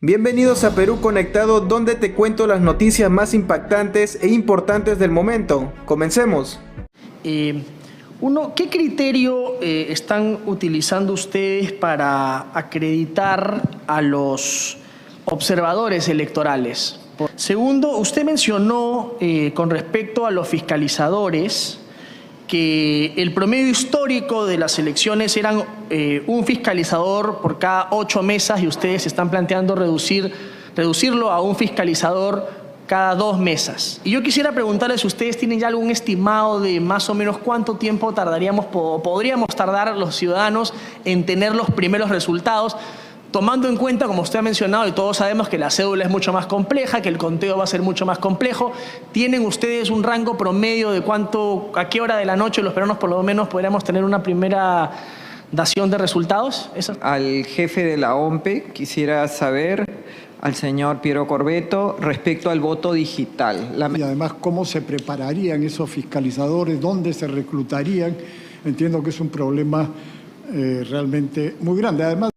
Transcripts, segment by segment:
Bienvenidos a Perú Conectado, donde te cuento las noticias más impactantes e importantes del momento. Comencemos. ¿Qué criterio están utilizando ustedes para acreditar a los observadores electorales? Segundo, usted mencionó con respecto a los fiscalizadores que el promedio histórico de las elecciones eran un fiscalizador por cada 8 mesas y ustedes están planteando reducirlo a un fiscalizador cada 2 mesas. Y yo quisiera preguntarles si ustedes tienen ya algún estimado de más o menos cuánto tiempo podríamos tardar los ciudadanos en tener los primeros resultados, tomando en cuenta, como usted ha mencionado, y todos sabemos que la cédula es mucho más compleja, que el conteo va a ser mucho más complejo. ¿Tienen ustedes un rango promedio de a qué hora de la noche los peruanos por lo menos podríamos tener una primera dación de resultados? Al jefe de la OMPE quisiera saber, al señor Piero Corbeto, respecto al voto digital. Y además, ¿cómo se prepararían esos fiscalizadores? ¿Dónde se reclutarían? Entiendo que es un problema realmente muy grande. Además,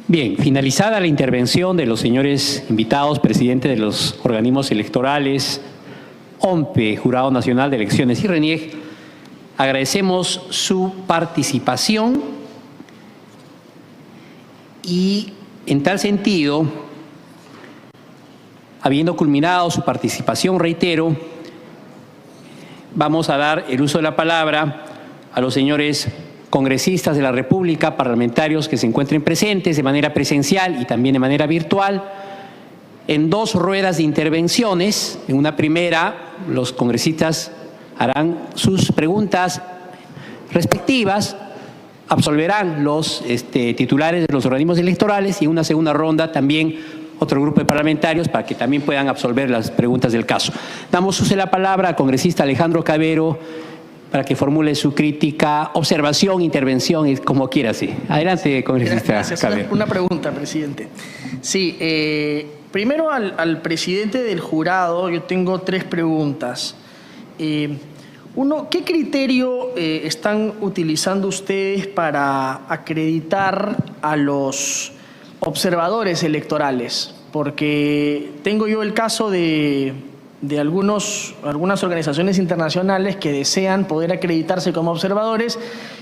bien, finalizada la intervención de los señores invitados, presidentes de los organismos electorales, OMPE, Jurado Nacional de Elecciones y RENIEG, agradecemos su participación y, en tal sentido, habiendo culminado su participación, reitero, vamos a dar el uso de la palabra a los señores congresistas de la República, parlamentarios que se encuentren presentes de manera presencial y también de manera virtual, en 2 ruedas de intervenciones. En una primera, los congresistas harán sus preguntas respectivas, absolverán los titulares de los organismos electorales, y en una segunda ronda también otro grupo de parlamentarios para que también puedan absolver las preguntas del caso. Damos uso de la palabra al congresista Alejandro Cabero para que formule su crítica, observación, intervención, como quiera. Sí. Adelante, congresista. Gracias. Cabero. Una pregunta, presidente. Sí, primero al presidente del jurado yo tengo 3 preguntas. ¿Qué criterio están utilizando ustedes para acreditar a los observadores electorales? Porque tengo yo el caso de algunas organizaciones internacionales que desean poder acreditarse como observadores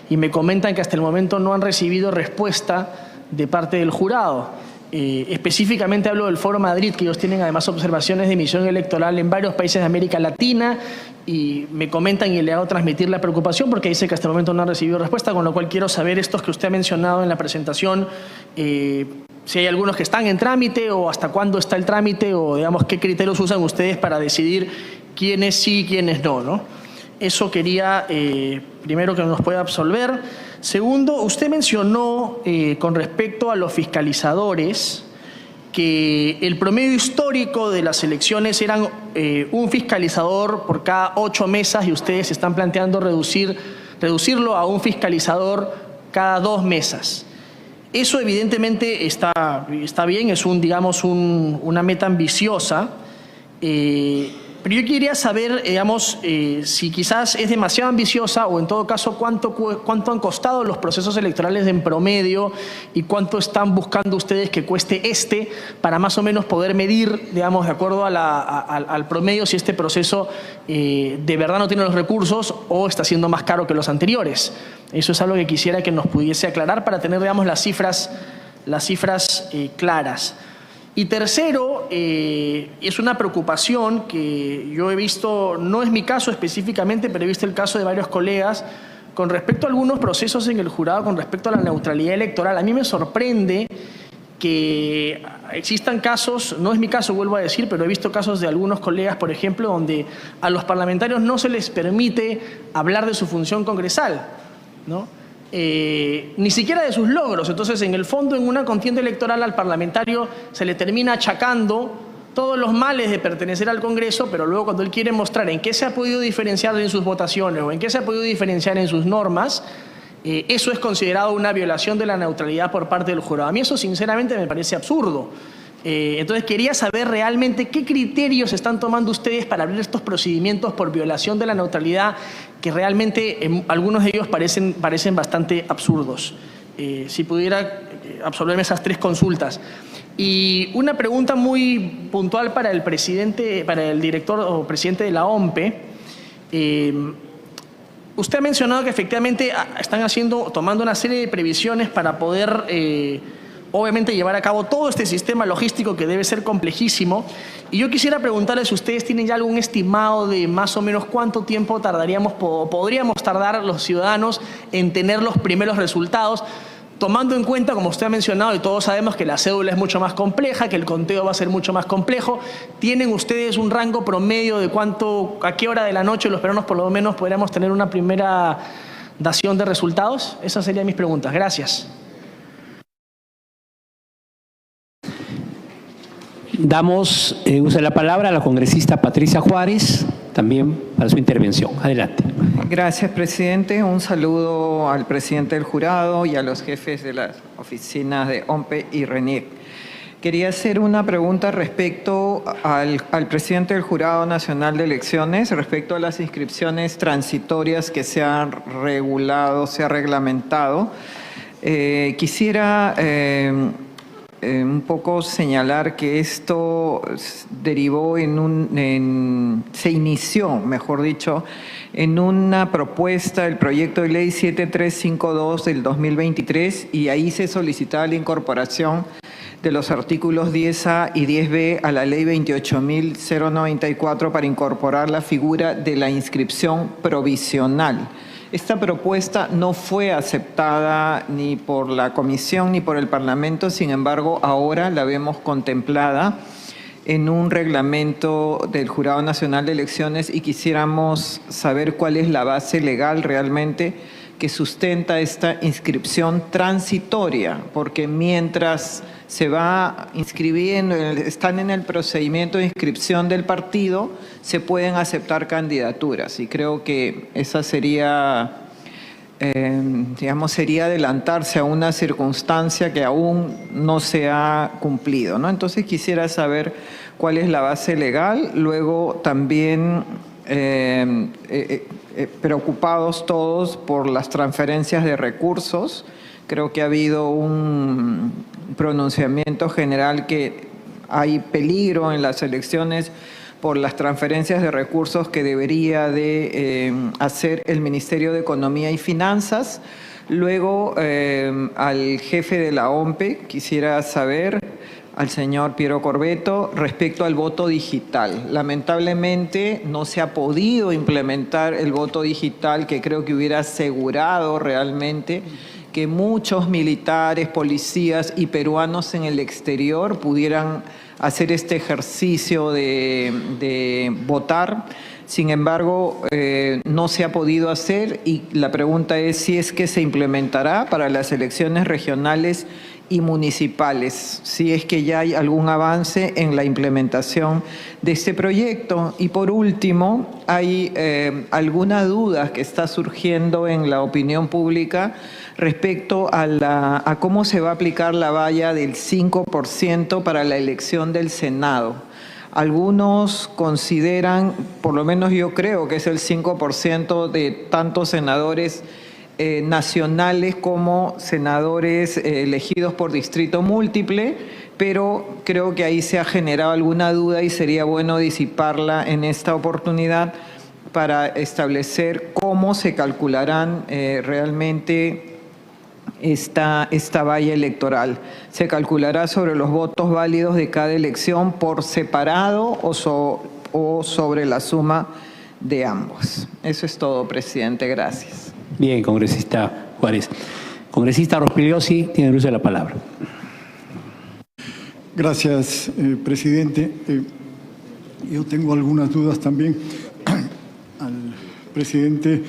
y me comentan que hasta el momento no han recibido respuesta de parte del jurado. Específicamente hablo del Foro Madrid, que ellos tienen además observaciones de emisión electoral en varios países de América Latina, y me comentan y le hago transmitir la preocupación porque dice que hasta el momento no han recibido respuesta, con lo cual quiero saber estos que usted ha mencionado en la presentación, si hay algunos que están en trámite o hasta cuándo está el trámite, o digamos qué criterios usan ustedes para decidir quiénes sí y quiénes no. Eso quería primero que nos pueda absolver. Segundo, usted mencionó con respecto a los fiscalizadores que el promedio histórico de las elecciones eran un fiscalizador por cada 8 mesas y ustedes están planteando reducirlo a un fiscalizador cada 2 mesas. Eso evidentemente está bien, es una meta ambiciosa, pero yo quería saber, si quizás es demasiado ambiciosa o en todo caso cuánto han costado los procesos electorales en promedio y cuánto están buscando ustedes que cueste para más o menos poder medir, de acuerdo al promedio, si este proceso de verdad no tiene los recursos o está siendo más caro que los anteriores. Eso es algo que quisiera que nos pudiese aclarar para tener, las cifras claras. Y tercero, es una preocupación que yo he visto, no es mi caso específicamente, pero he visto el caso de varios colegas, con respecto a algunos procesos en el jurado, con respecto a la neutralidad electoral. A mí me sorprende que existan casos, no es mi caso, vuelvo a decir, pero he visto casos de algunos colegas, por ejemplo, donde a los parlamentarios no se les permite hablar de su función congresal, ¿no? Ni siquiera de sus logros. Entonces, en el fondo, en una contienda electoral al parlamentario se le termina achacando todos los males de pertenecer al Congreso, pero luego cuando él quiere mostrar en qué se ha podido diferenciar en sus votaciones o en qué se ha podido diferenciar en sus normas, eso es considerado una violación de la neutralidad por parte del jurado. A mí eso sinceramente me parece absurdo. Entonces quería saber realmente qué criterios están tomando ustedes para abrir estos procedimientos por violación de la neutralidad, que realmente algunos de ellos parecen bastante absurdos. si pudiera absolverme esas 3 consultas. Y una pregunta muy puntual para el presidente, para el director o presidente de la OMPE. Usted ha mencionado que efectivamente están tomando una serie de previsiones para poder, obviamente, llevar a cabo todo este sistema logístico que debe ser complejísimo. Y yo quisiera preguntarles si ustedes tienen ya algún estimado de más o menos cuánto tiempo tardaríamos o podríamos tardar los ciudadanos en tener los primeros resultados, tomando en cuenta, como usted ha mencionado, y todos sabemos que la cédula es mucho más compleja, que el conteo va a ser mucho más complejo. ¿Tienen ustedes un rango promedio de a qué hora de la noche los peruanos por lo menos podríamos tener una primera dación de resultados? Esas serían mis preguntas. Gracias. Damos uso de la palabra a la congresista Patricia Juárez, también para su intervención. Adelante. Gracias, presidente. Un saludo al presidente del jurado y a los jefes de las oficinas de OMPE y RENIEC. Quería hacer una pregunta respecto al presidente del Jurado Nacional de Elecciones, respecto a las inscripciones transitorias que se han regulado, se ha reglamentado. Quisiera un poco señalar que esto derivó se inició, mejor dicho, en una propuesta del proyecto de ley 7352 del 2023, y ahí se solicitaba la incorporación de los artículos 10A y 10B a la ley 28.094 para incorporar la figura de la inscripción provisional. Esta propuesta no fue aceptada ni por la Comisión ni por el Parlamento, sin embargo, ahora la vemos contemplada en un reglamento del Jurado Nacional de Elecciones y quisiéramos saber cuál es la base legal realmente que sustenta esta inscripción transitoria, porque mientras se va inscribiendo, están en el procedimiento de inscripción del partido, se pueden aceptar candidaturas, y creo que esa sería, sería adelantarse a una circunstancia que aún no se ha cumplido, ¿no? Entonces quisiera saber cuál es la base legal. Luego también preocupados todos por las transferencias de recursos. Creo que ha habido un pronunciamiento general que hay peligro en las elecciones por las transferencias de recursos que debería de hacer el Ministerio de Economía y Finanzas. Luego, al jefe de la OMPE, quisiera saber, al señor Piero Corbeto, respecto al voto digital. Lamentablemente no se ha podido implementar el voto digital, que creo que hubiera asegurado realmente que muchos militares, policías y peruanos en el exterior pudieran hacer este ejercicio de votar. Sin embargo, no se ha podido hacer, y la pregunta es si es que se implementará para las elecciones regionales y municipales, si es que ya hay algún avance en la implementación de este proyecto. Y por último, hay alguna duda que está surgiendo en la opinión pública respecto a cómo se va a aplicar la valla del 5% para la elección del Senado. Algunos consideran, por lo menos yo creo que es el 5% de tantos senadores nacionales como senadores elegidos por distrito múltiple, pero creo que ahí se ha generado alguna duda y sería bueno disiparla en esta oportunidad para establecer cómo se calcularán realmente esta valla electoral. ¿Se calculará sobre los votos válidos de cada elección por separado o sobre la suma de ambos? Eso es todo, presidente. Gracias. Bien, congresista Juárez. Congresista Rospigliosi, tiene el uso de la palabra. Gracias, presidente. Yo tengo algunas dudas también. Al presidente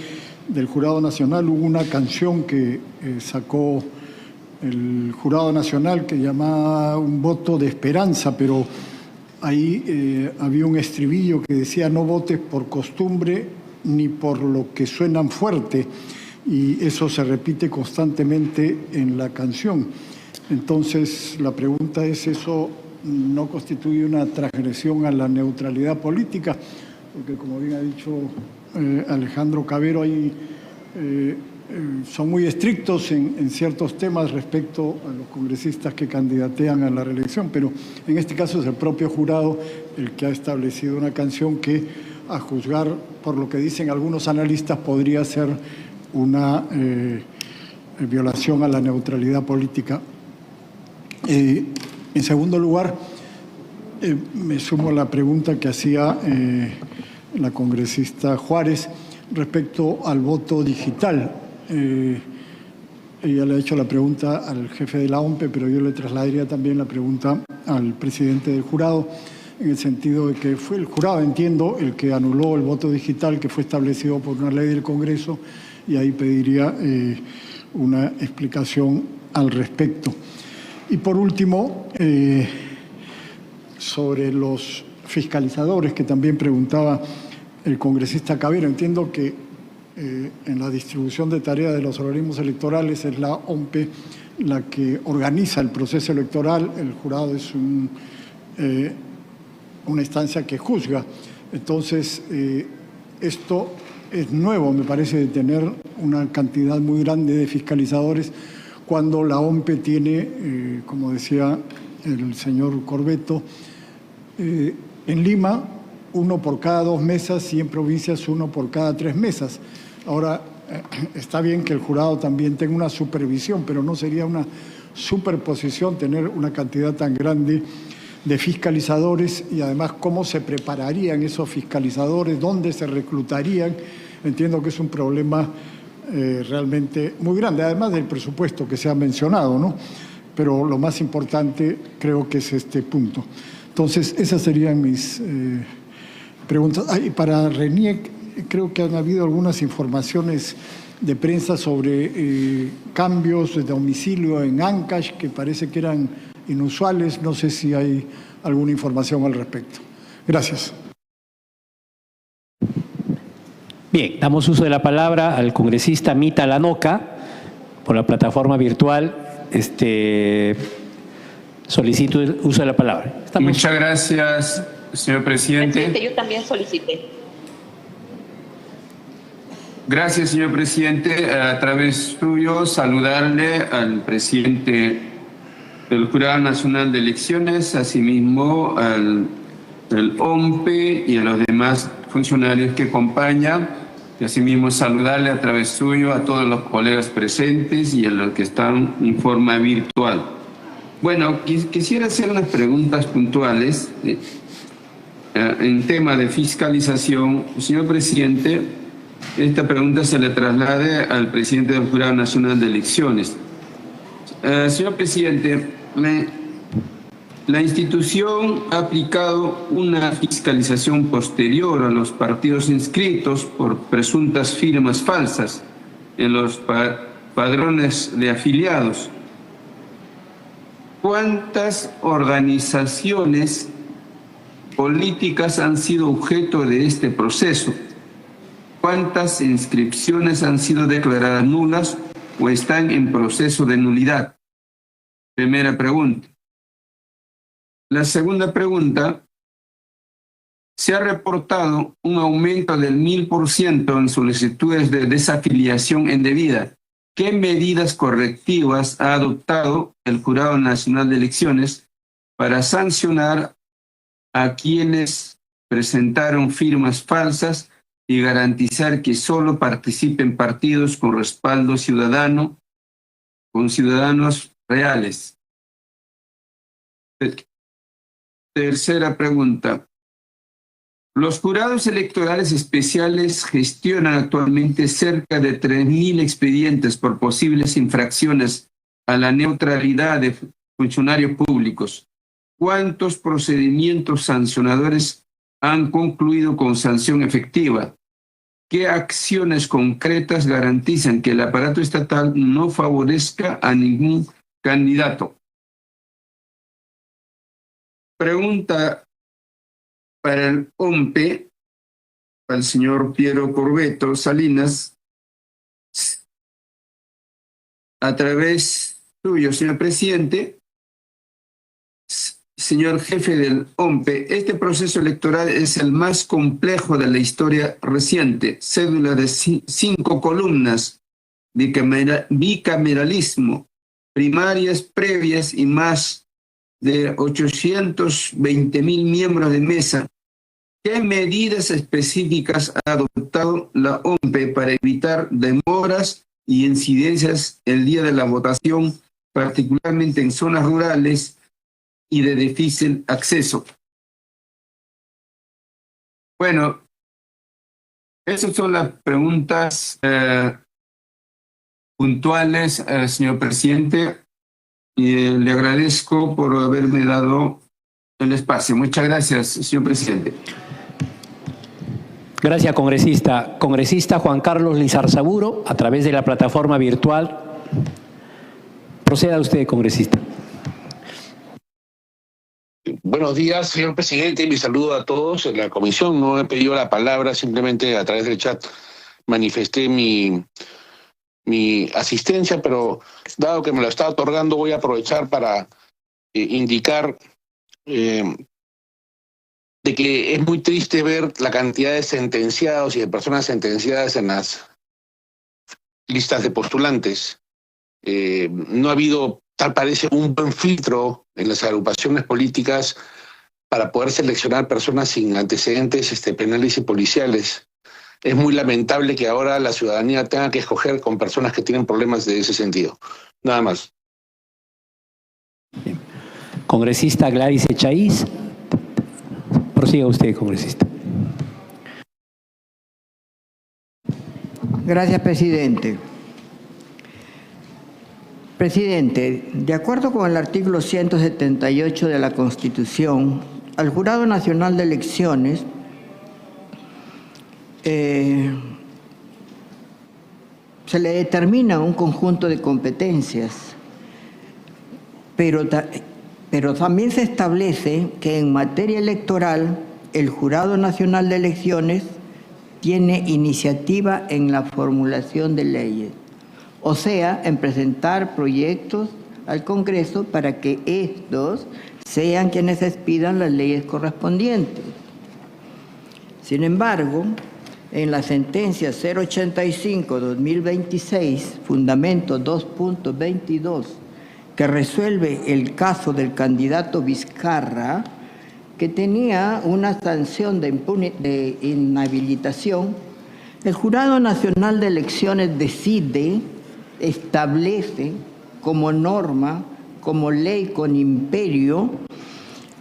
del Jurado Nacional hubo una canción que sacó el Jurado Nacional que llamaba Un voto de esperanza, pero ahí había un estribillo que decía: no votes por costumbre ni por lo que suenan fuerte, y eso se repite constantemente en la canción. Entonces, la pregunta es, ¿eso no constituye una transgresión a la neutralidad política? Porque, como bien ha dicho Alejandro Cabero, hay son muy estrictos en ciertos temas respecto a los congresistas que candidatean a la reelección, pero en este caso es el propio jurado el que ha establecido una canción que, a juzgar por lo que dicen algunos analistas, podría ser una violación a la neutralidad política. En segundo lugar, me sumo a la pregunta que hacía la congresista Juárez respecto al voto digital. Ella le ha hecho la pregunta al jefe de la OMPE, pero yo le trasladaría también la pregunta al presidente del jurado, en el sentido de que fue el jurado, entiendo, el que anuló el voto digital que fue establecido por una ley del Congreso, y ahí pediría una explicación al respecto. Y por último, sobre los fiscalizadores, que también preguntaba el congresista Cabero. Entiendo que en la distribución de tareas de los organismos electorales es la OMPE la que organiza el proceso electoral, el jurado es una instancia que juzga. Entonces, esto es nuevo, me parece, de tener una cantidad muy grande de fiscalizadores cuando la OMPE tiene, como decía el señor Corbeto, en Lima 1 por cada 2 mesas y en provincias 1 por cada 3 mesas. Ahora, está bien que el jurado también tenga una supervisión, pero no sería una superposición tener una cantidad tan grande de fiscalizadores, y además cómo se prepararían esos fiscalizadores, dónde se reclutarían. Entiendo que es un problema realmente muy grande, además del presupuesto que se ha mencionado, ¿no? Pero lo más importante creo que es este punto. Entonces, esas serían mis preguntas. Y para RENIEC, creo que han habido algunas informaciones de prensa sobre cambios de domicilio en Ancash que parece que eran inusuales. No sé si hay alguna información al respecto. Gracias. Bien, damos uso de la palabra al congresista Mita Lanoca por la plataforma virtual. Solicito el uso de la palabra. Muchas gracias, señor presidente. Presidente, yo también solicité. Gracias, señor presidente. A través suyo, saludarle al presidente del Jurado Nacional de Elecciones, asimismo al OMPE y a los demás funcionarios que acompañan, y asimismo saludarle a través suyo a todos los colegas presentes y a los que están en forma virtual. Bueno, quisiera hacer unas preguntas puntuales en tema de fiscalización. Señor presidente, esta pregunta se le traslade al presidente del Jurado Nacional de Elecciones. Señor presidente, la institución ha aplicado una fiscalización posterior a los partidos inscritos por presuntas firmas falsas en los padrones de afiliados. ¿Cuántas organizaciones políticas han sido objeto de este proceso? ¿Cuántas inscripciones han sido declaradas nulas o están en proceso de nulidad? Primera pregunta. La segunda pregunta, se ha reportado un aumento del 1000% en solicitudes de desafiliación indebida. ¿Qué medidas correctivas ha adoptado el Jurado Nacional de Elecciones para sancionar a quienes presentaron firmas falsas y garantizar que solo participen partidos con respaldo ciudadano, con ciudadanos reales? Tercera pregunta. Los jurados electorales especiales gestionan actualmente cerca de 3.000 expedientes por posibles infracciones a la neutralidad de funcionarios públicos. ¿Cuántos procedimientos sancionadores han concluido con sanción efectiva? ¿Qué acciones concretas garantizan que el aparato estatal no favorezca a ningún candidato? Pregunta para el OMPE, al señor Piero Corbeto Salinas, a través suyo, señor presidente. Señor jefe del OMPE, este proceso electoral es el más complejo de la historia reciente. Cédula de 5 columnas, bicameralismo, primarias, previas y más de 820.000 miembros de mesa. ¿Qué medidas específicas ha adoptado la OMPE para evitar demoras y incidencias el día de la votación, particularmente en zonas rurales y de difícil acceso? Bueno, esas son las preguntas puntuales, señor presidente. Y le agradezco por haberme dado el espacio. Muchas gracias, señor presidente. Gracias, congresista. Congresista Juan Carlos Lizarzaburo, a través de la plataforma virtual. Proceda usted, congresista. Buenos días, señor presidente. Mi saludo a todos. En la comisión no he pedido la palabra, simplemente a través del chat manifesté mi asistencia, pero dado que me lo está otorgando, voy a aprovechar para indicar de que es muy triste ver la cantidad de sentenciados y de personas sentenciadas en las listas de postulantes. No ha habido, tal parece, un buen filtro en las agrupaciones políticas para poder seleccionar personas sin antecedentes penales y policiales. Es muy lamentable que ahora la ciudadanía tenga que escoger con personas que tienen problemas de ese sentido. Nada más. Bien. Congresista Gladys Echaíz. Prosiga usted, congresista. Gracias, presidente. Presidente, de acuerdo con el artículo 178 de la Constitución, al Jurado Nacional de Elecciones se le determina un conjunto de competencias, pero también se establece que en materia electoral el Jurado Nacional de Elecciones tiene iniciativa en la formulación de leyes, o sea, en presentar proyectos al Congreso para que estos sean quienes expidan las leyes correspondientes. Sin embargo, en la sentencia 085-2026, fundamento 2.22, que resuelve el caso del candidato Vizcarra, que tenía una sanción de inhabilitación, el Jurado Nacional de Elecciones establece como norma, como ley con imperio,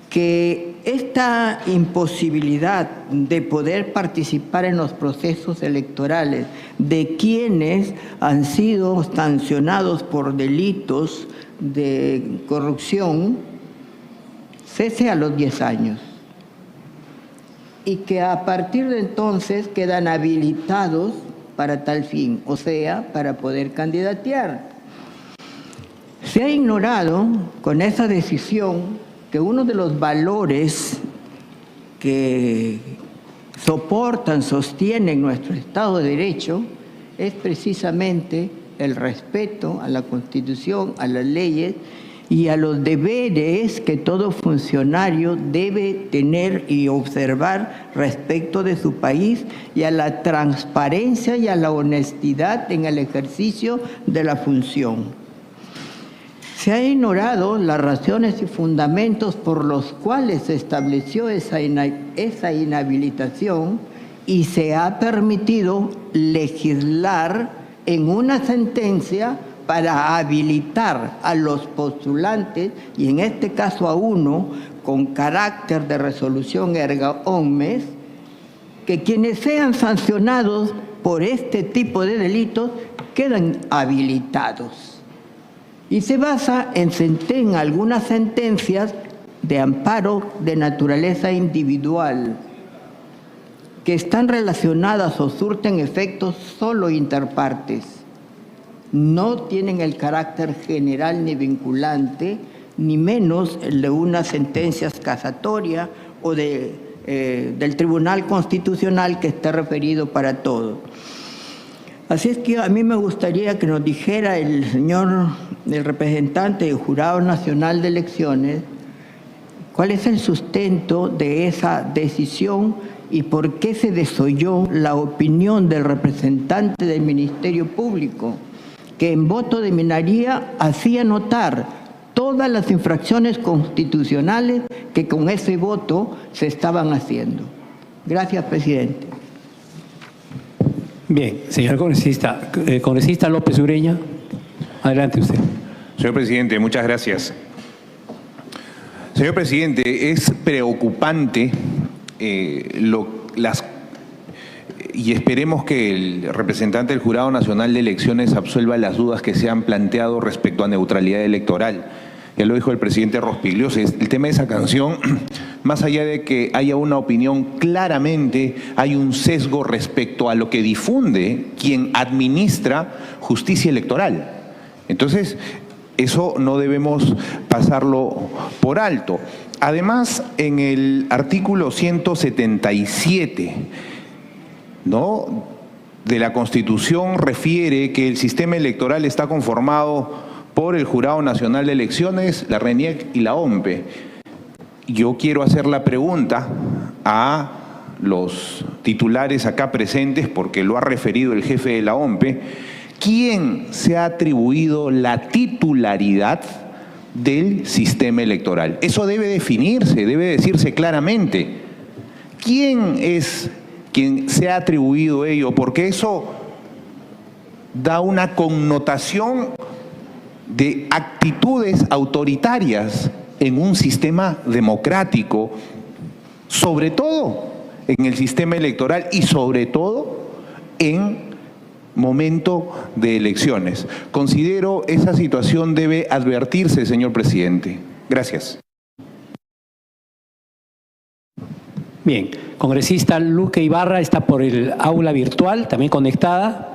que esta imposibilidad de poder participar en los procesos electorales de quienes han sido sancionados por delitos de corrupción cese a los 10 años y que a partir de entonces quedan habilitados para tal fin, o sea, para poder candidatear. Se ha ignorado con esa decisión que uno de los valores que sostienen nuestro Estado de Derecho es precisamente el respeto a la Constitución, a las leyes y a los deberes que todo funcionario debe tener y observar respecto de su país, y a la transparencia y a la honestidad en el ejercicio de la función. Se ha ignorado las razones y fundamentos por los cuales se estableció esa inhabilitación y se ha permitido legislar en una sentencia para habilitar a los postulantes, y en este caso a uno con carácter de resolución erga omnes, que quienes sean sancionados por este tipo de delitos quedan habilitados. Y se basa en algunas sentencias de amparo de naturaleza individual, que están relacionadas o surten efectos solo interpartes. No tienen el carácter general ni vinculante, ni menos el de una sentencia casatoria o del Tribunal Constitucional que está referido para todo. Así es que a mí me gustaría que nos dijera el representante del Jurado Nacional de Elecciones cuál es el sustento de esa decisión y por qué se desoyó la opinión del representante del Ministerio Público, que en voto de minoría hacía notar todas las infracciones constitucionales que con ese voto se estaban haciendo. Gracias, presidente. Bien, señor congresista. Congresista López Ureña, adelante usted. Señor presidente, muchas gracias. Señor presidente, es preocupante y esperemos que el representante del Jurado Nacional de Elecciones absuelva las dudas que se han planteado respecto a neutralidad electoral. Ya lo dijo el presidente Rospigliosi, el tema de esa canción, más allá de que haya una opinión, claramente hay un sesgo respecto a lo que difunde quien administra justicia electoral. Entonces, eso no debemos pasarlo por alto. Además, en el artículo 177, ¿no?, de la Constitución refiere que el sistema electoral está conformado por el Jurado Nacional de Elecciones, la RENIEC y la OMPE. Yo quiero hacer la pregunta a los titulares acá presentes, porque lo ha referido el jefe de la OMPE, ¿quién se ha atribuido la titularidad del sistema electoral? Eso debe definirse, debe decirse claramente. ¿Quién es quien se ha atribuido ello? Porque eso da una connotación de actitudes autoritarias en un sistema democrático, sobre todo en el sistema electoral y sobre todo en momento de elecciones. Considero esa situación debe advertirse, señor presidente. Gracias. Bien, congresista Luque Ibarra está por el aula virtual, también conectada.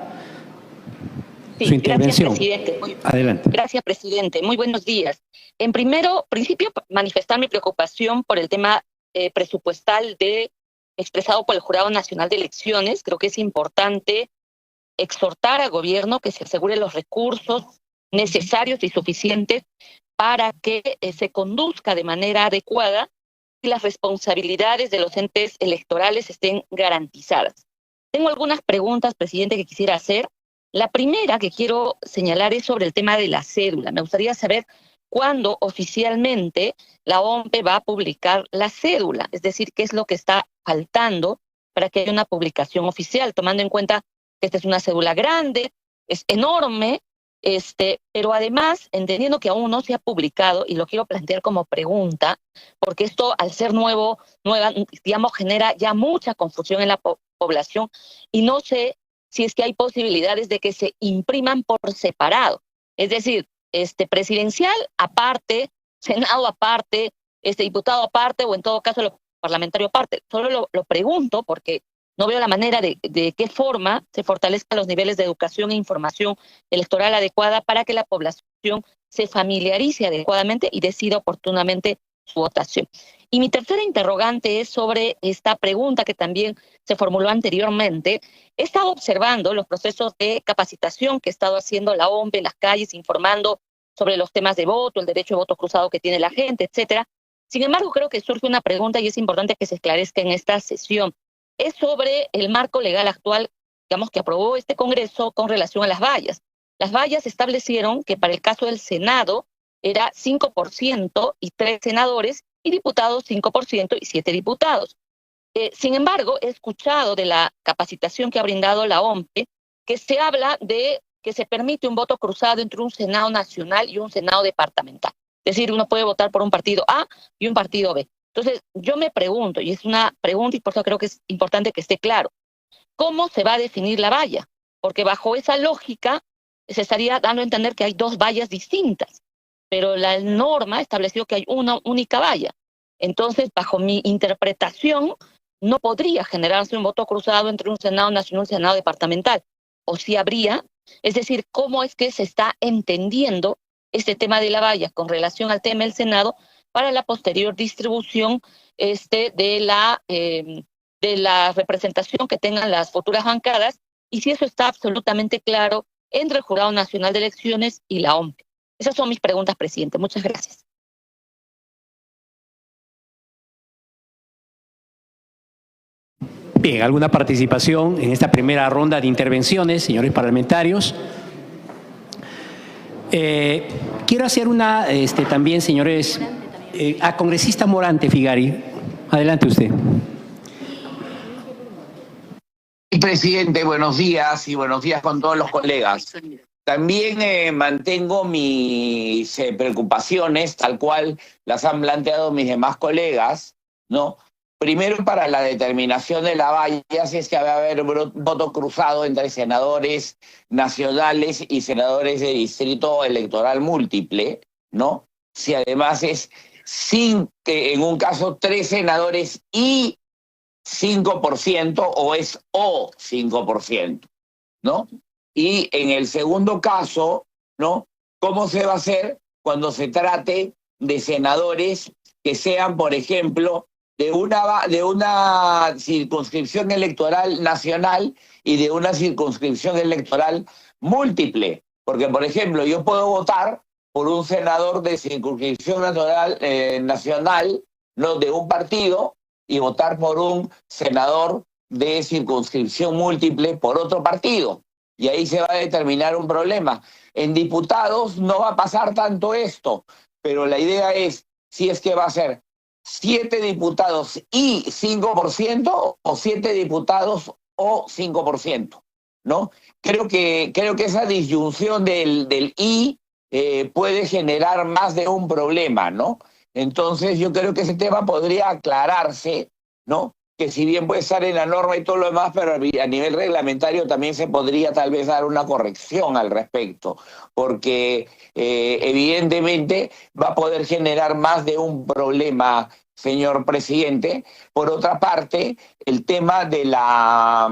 Sí, su intervención. Gracias, presidente. Adelante. Gracias, presidente. Muy buenos días. En principio, manifestar mi preocupación por el tema presupuestal expresado por el Jurado Nacional de Elecciones. Creo que es importante exhortar al gobierno que se asegure los recursos necesarios y suficientes para que se conduzca de manera adecuada y las responsabilidades de los entes electorales estén garantizadas. Tengo algunas preguntas, presidente, que quisiera hacer. La primera que quiero señalar es sobre el tema de la cédula. Me gustaría saber cuándo oficialmente la OMPE va a publicar la cédula, es decir, qué es lo que está faltando para que haya una publicación oficial, tomando en cuenta que esta es una cédula grande, es enorme, pero además, entendiendo que aún no se ha publicado, y lo quiero plantear como pregunta, porque esto, al ser nueva, digamos, genera ya mucha confusión en la población, y no sé si es que hay posibilidades de que se impriman por separado. Es decir, presidencial aparte, Senado aparte, diputado aparte, o en todo caso lo parlamentario aparte. Solo lo pregunto porque no veo la manera de qué forma se fortalezcan los niveles de educación e información electoral adecuada para que la población se familiarice adecuadamente y decida oportunamente su votación. Y mi tercera interrogante es sobre esta pregunta que también se formuló anteriormente. He estado observando los procesos de capacitación que ha estado haciendo la OMPE en las calles, informando sobre los temas de voto, el derecho de voto cruzado que tiene la gente, etcétera. Sin embargo, creo que surge una pregunta y es importante que se esclarezca en esta sesión. Es sobre el marco legal actual, digamos, que aprobó este Congreso con relación a las vallas. Las vallas establecieron que para el caso del Senado era 5% y 3 senadores, y diputados 5% y 7 diputados. Sin embargo, he escuchado de la capacitación que ha brindado la OMPE que se habla de que se permite un voto cruzado entre un Senado nacional y un Senado departamental. Es decir, uno puede votar por un partido A y un partido B. Entonces, yo me pregunto, y es una pregunta y por eso creo que es importante que esté claro, ¿cómo se va a definir la valla? Porque bajo esa lógica se estaría dando a entender que hay 2 vallas distintas, pero la norma estableció que hay una única valla. Entonces, bajo mi interpretación, no podría generarse un voto cruzado entre un Senado nacional y un Senado departamental. O sí habría, es decir, ¿cómo es que se está entendiendo este tema de la valla con relación al tema del Senado para la posterior distribución de la representación que tengan las futuras bancadas? Y si eso está absolutamente claro entre el Jurado Nacional de Elecciones y la OMPE. Esas son mis preguntas, presidente. Muchas gracias. Bien, ¿alguna participación en esta primera ronda de intervenciones, señores parlamentarios? Quiero hacer una, también, señores, a congresista Morante Figari. Adelante usted. Presidente, buenos días y buenos días con todos los colegas. También mantengo mis preocupaciones, tal cual las han planteado mis demás colegas, ¿no? Primero, para la determinación de la valla, si es que va a haber voto cruzado entre senadores nacionales y senadores de distrito electoral múltiple, ¿no? Si además es en un caso 3 senadores y 5% o es o 5%, ¿no? Y en el segundo caso, ¿no? ¿Cómo se va a hacer cuando se trate de senadores que sean, por ejemplo, de una circunscripción electoral nacional y de una circunscripción electoral múltiple? Porque, por ejemplo, yo puedo votar por un senador de circunscripción nacional, ¿no? De un partido, y votar por un senador de circunscripción múltiple por otro partido. Y ahí se va a determinar un problema. En diputados no va a pasar tanto esto, pero la idea es si es que va a ser 7 diputados y 5% o 7 diputados o 5%, ¿no? Creo que esa disyunción del y puede generar más de un problema, ¿no? Entonces yo creo que ese tema podría aclararse, ¿no? Que si bien puede estar en la norma y todo lo demás, pero a nivel reglamentario también se podría tal vez dar una corrección al respecto, porque evidentemente va a poder generar más de un problema, señor presidente. Por otra parte, el tema de la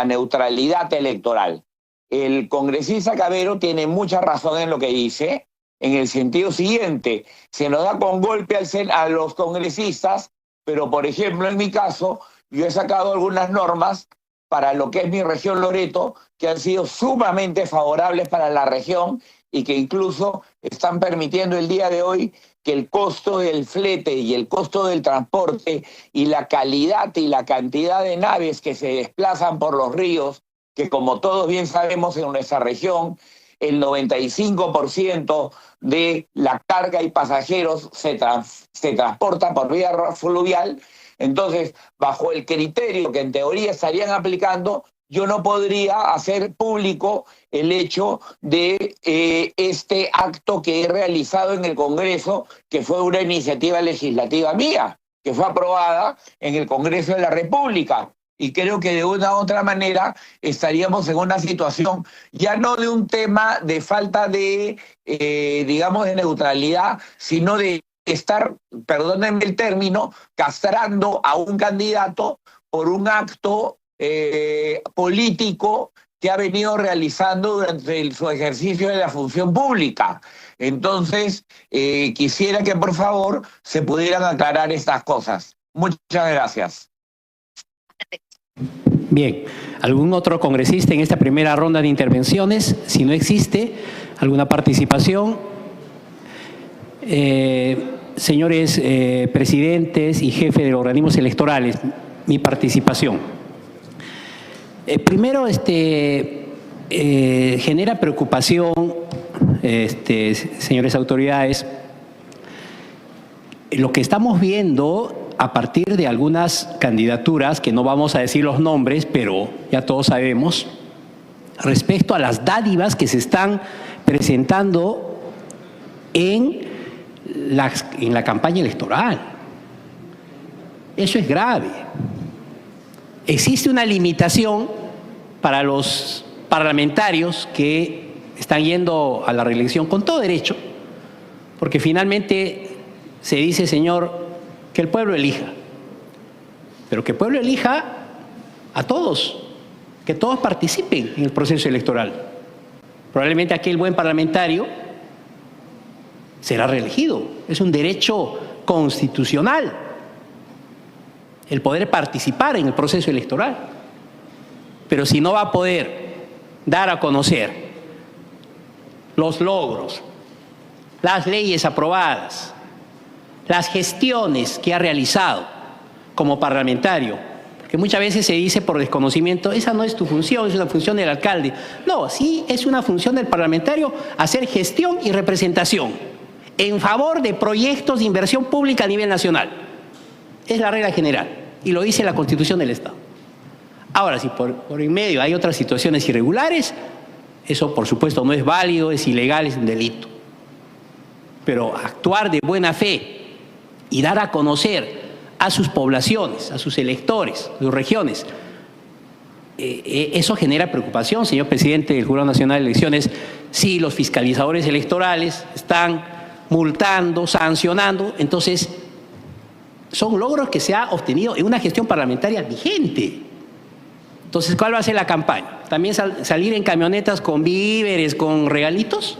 neutralidad electoral. El congresista Cabero tiene mucha razón en lo que dice, en el sentido siguiente: se nos da con golpe a los congresistas, pero por ejemplo en mi caso yo he sacado algunas normas para lo que es mi región Loreto que han sido sumamente favorables para la región y que incluso están permitiendo el día de hoy que el costo del flete y el costo del transporte y la calidad y la cantidad de naves que se desplazan por los ríos, que como todos bien sabemos en nuestra región, el 95% de la carga y pasajeros se transporta por vía fluvial. Entonces, bajo el criterio que en teoría estarían aplicando, yo no podría hacer público el hecho de este acto que he realizado en el Congreso, que fue una iniciativa legislativa mía, que fue aprobada en el Congreso de la República. Y creo que de una u otra manera estaríamos en una situación ya no de un tema de falta de, digamos, de neutralidad, sino de estar, perdónenme el término, castrando a un candidato por un acto político que ha venido realizando durante su ejercicio de la función pública. Entonces, quisiera que por favor se pudieran aclarar estas cosas. Muchas gracias. Bien, ¿algún otro congresista en esta primera ronda de intervenciones? Si no existe alguna participación, señores presidentes y jefes de los organismos electorales, mi participación. Primero, genera preocupación, señores autoridades, lo que estamos viendo a partir de algunas candidaturas, que no vamos a decir los nombres, pero ya todos sabemos, respecto a las dádivas que se están presentando en la campaña electoral. Eso es grave. Existe una limitación para los parlamentarios que están yendo a la reelección con todo derecho, porque finalmente se dice, señor, que el pueblo elija, pero que el pueblo elija a todos, que todos participen en el proceso electoral. Probablemente aquel buen parlamentario será reelegido. Es un derecho constitucional el poder participar en el proceso electoral. Pero si no va a poder dar a conocer los logros, las leyes aprobadas, las gestiones que ha realizado como parlamentario, que muchas veces se dice por desconocimiento, esa no es tu función, es una función del alcalde. No, sí es una función del parlamentario hacer gestión y representación en favor de proyectos de inversión pública a nivel nacional. Es la regla general y lo dice la Constitución del Estado. Ahora, si por en medio hay otras situaciones irregulares, eso por supuesto no es válido, es ilegal, es un delito. Pero actuar de buena fe y dar a conocer a sus poblaciones, a sus electores, a sus regiones, eso genera preocupación, señor presidente del Jurado Nacional de Elecciones, si los fiscalizadores electorales están multando, sancionando. Entonces son logros que se ha obtenido en una gestión parlamentaria vigente. Entonces, ¿cuál va a ser la campaña? ¿También salir en camionetas con víveres, con regalitos?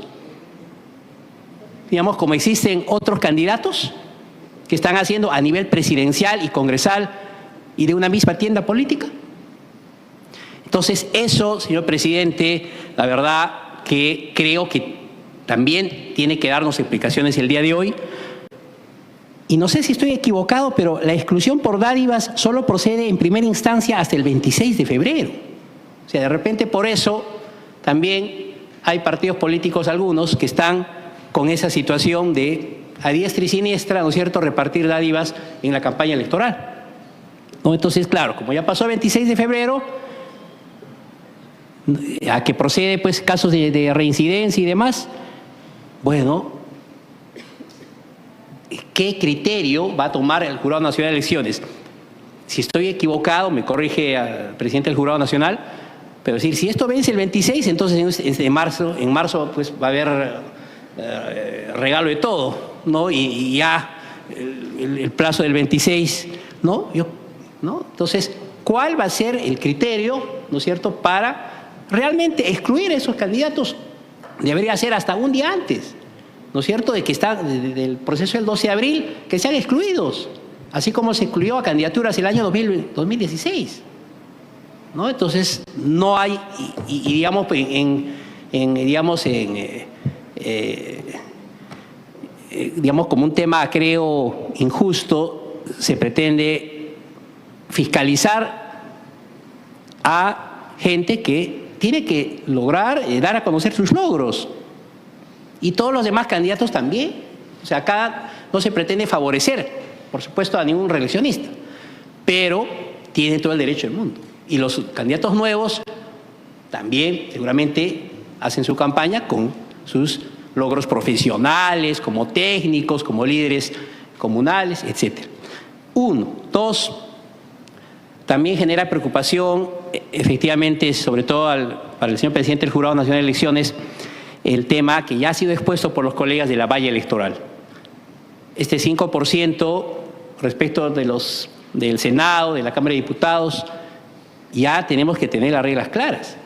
Digamos, como existen otros candidatos que están haciendo a nivel presidencial y congresal y de una misma tienda política. Entonces, eso, señor presidente, la verdad que creo que también tiene que darnos explicaciones el día de hoy. Y no sé si estoy equivocado, pero la exclusión por dádivas solo procede en primera instancia hasta el 26 de febrero. O sea, de repente por eso también hay partidos políticos algunos que están con esa situación de a diestra y siniestra, ¿no es cierto?, repartir dádivas en la campaña electoral. ¿No? Entonces, claro, como ya pasó el 26 de febrero, a que procede pues casos de reincidencia y demás, bueno, ¿qué criterio va a tomar el Jurado Nacional de Elecciones? Si estoy equivocado, me corrige al presidente del Jurado Nacional, pero decir, si esto vence el 26, entonces en marzo pues va a haber regalo de todo, ¿no? Y ya el plazo del 26, ¿no? Entonces, ¿cuál va a ser el criterio, ¿no es cierto?, para realmente excluir a esos candidatos? Debería ser hasta un día antes, ¿no es cierto?, de que está del proceso del 12 de abril, que sean excluidos, así como se excluyó a candidaturas el año 2016, ¿no? Entonces, no hay, y digamos, digamos, como un tema, creo, injusto, se pretende fiscalizar a gente que tiene que lograr dar a conocer sus logros. Y todos los demás candidatos también. O sea, acá no se pretende favorecer, por supuesto, a ningún reeleccionista, pero tiene todo el derecho del mundo. Y los candidatos nuevos también seguramente hacen su campaña con sus logros profesionales, como técnicos, como líderes comunales, etc. Uno. Dos, también genera preocupación, efectivamente, sobre todo para el señor presidente del Jurado Nacional de Elecciones, el tema que ya ha sido expuesto por los colegas de la valla electoral. Este 5% respecto del Senado, de la Cámara de Diputados, ya tenemos que tener las reglas claras.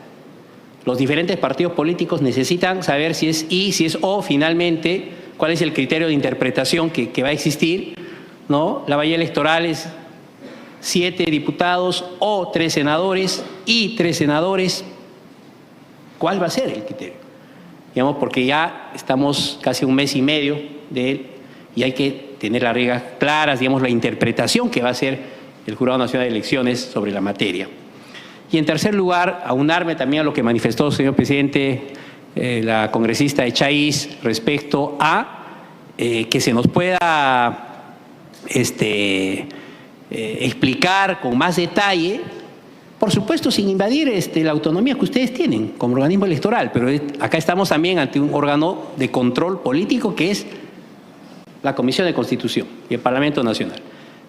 Los diferentes partidos políticos necesitan saber si es I, si es O, finalmente, cuál es el criterio de interpretación que va a existir, ¿no? La valla electoral es 7 diputados o 3 senadores y 3 senadores. ¿Cuál va a ser el criterio? Digamos, porque ya estamos casi un mes y medio de él y hay que tener las reglas claras, digamos, la interpretación que va a hacer el Jurado Nacional de Elecciones sobre la materia. Y en tercer lugar, aunarme también a lo que manifestó, señor presidente, la congresista de Chaís respecto a que se nos pueda explicar con más detalle, por supuesto sin invadir la autonomía que ustedes tienen como organismo electoral, pero acá estamos también ante un órgano de control político que es la Comisión de Constitución y el Parlamento Nacional.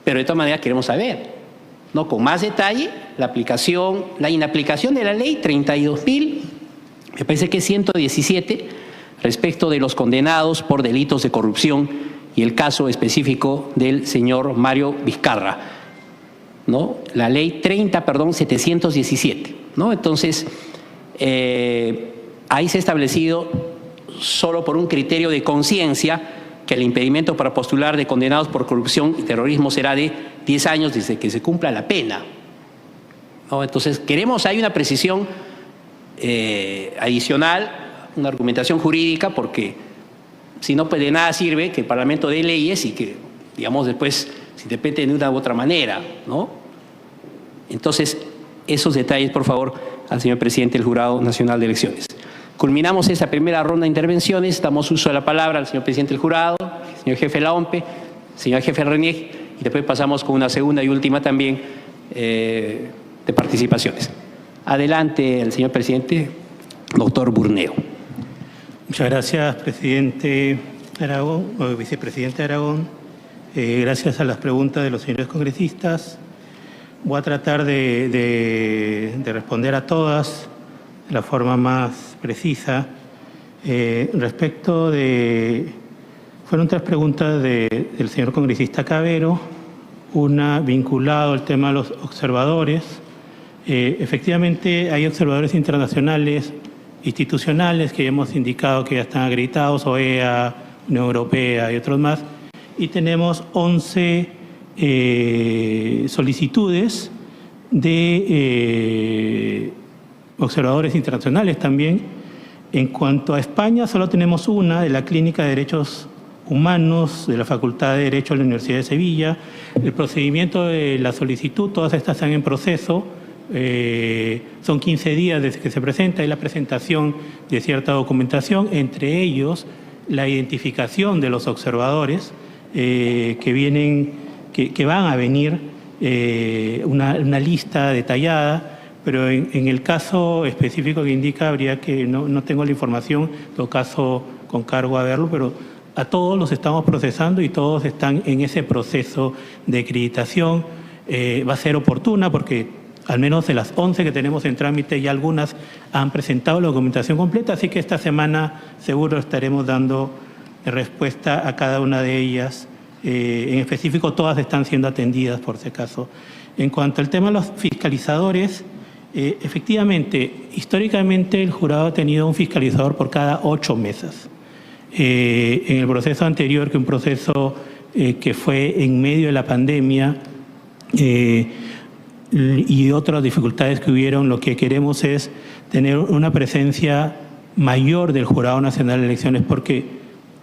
Pero de todas maneras queremos saber, ¿no?, con más detalle la inaplicación de la ley 32.000, me parece que es 117, respecto de los condenados por delitos de corrupción y el caso específico del señor Mario Vizcarra, ¿no? La ley 717, ¿no? Entonces, ahí se ha establecido solo por un criterio de conciencia que el impedimento para postular de condenados por corrupción y terrorismo será de 10 años desde que se cumpla la pena, ¿no? Entonces, hay una precisión adicional, una argumentación jurídica, porque si no, pues de nada sirve que el Parlamento dé leyes y que, digamos, después se interprete de una u otra manera, ¿no? Entonces, esos detalles, por favor, al señor presidente del Jurado Nacional de Elecciones. Culminamos esta primera ronda de intervenciones. Damos uso de la palabra al señor presidente del Jurado, señor jefe de la OMPE, señor jefe Renier, y después pasamos con una segunda y última también de participaciones. Adelante, el señor presidente, doctor Burneo. Muchas gracias, presidente Aragón, o vicepresidente Aragón. Gracias a las preguntas de los señores congresistas. Voy a tratar de responder a todas de la forma más precisa. Respecto de... Fueron 3 preguntas del señor congresista Cabero, una vinculada al tema de los observadores. Efectivamente, hay observadores internacionales, institucionales, que ya hemos indicado que ya están acreditados, OEA, Unión Europea y otros más, y tenemos 11 solicitudes de observadores internacionales también. En cuanto a España, solo tenemos una de la Clínica de Derechos Humanos de la Facultad de Derecho de la Universidad de Sevilla. El procedimiento de la solicitud, todas estas están en proceso. Son 15 días desde que se presenta y la presentación de cierta documentación, entre ellos la identificación de los observadores que van a venir, una lista detallada, pero en el caso específico que indica habría que, no tengo la información, en todo caso con cargo a verlo, pero a todos los estamos procesando y todos están en ese proceso de acreditación. Va a ser oportuna porque al menos de las 11 que tenemos en trámite ya algunas han presentado la documentación completa, así que esta semana seguro estaremos dando respuesta a cada una de ellas. En específico, todas están siendo atendidas, por si acaso. En cuanto al tema de los fiscalizadores, efectivamente, históricamente el jurado ha tenido un fiscalizador por cada 8 meses. En el proceso anterior, que un proceso que fue en medio de la pandemia y otras dificultades que hubieron, lo que queremos es tener una presencia mayor del Jurado Nacional de Elecciones, porque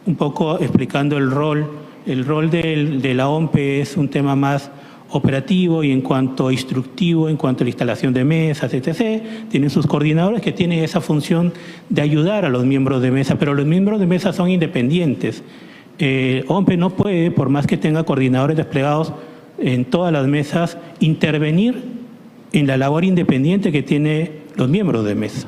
un poco explicando el rol de la OMPE es un tema más operativo y en cuanto a instructivo, en cuanto a la instalación de mesas, etc. Tienen sus coordinadores que tienen esa función de ayudar a los miembros de mesa, pero los miembros de mesa son independientes. OMPE no puede, por más que tenga coordinadores desplegados en todas las mesas, intervenir en la labor independiente que tienen los miembros de mesa.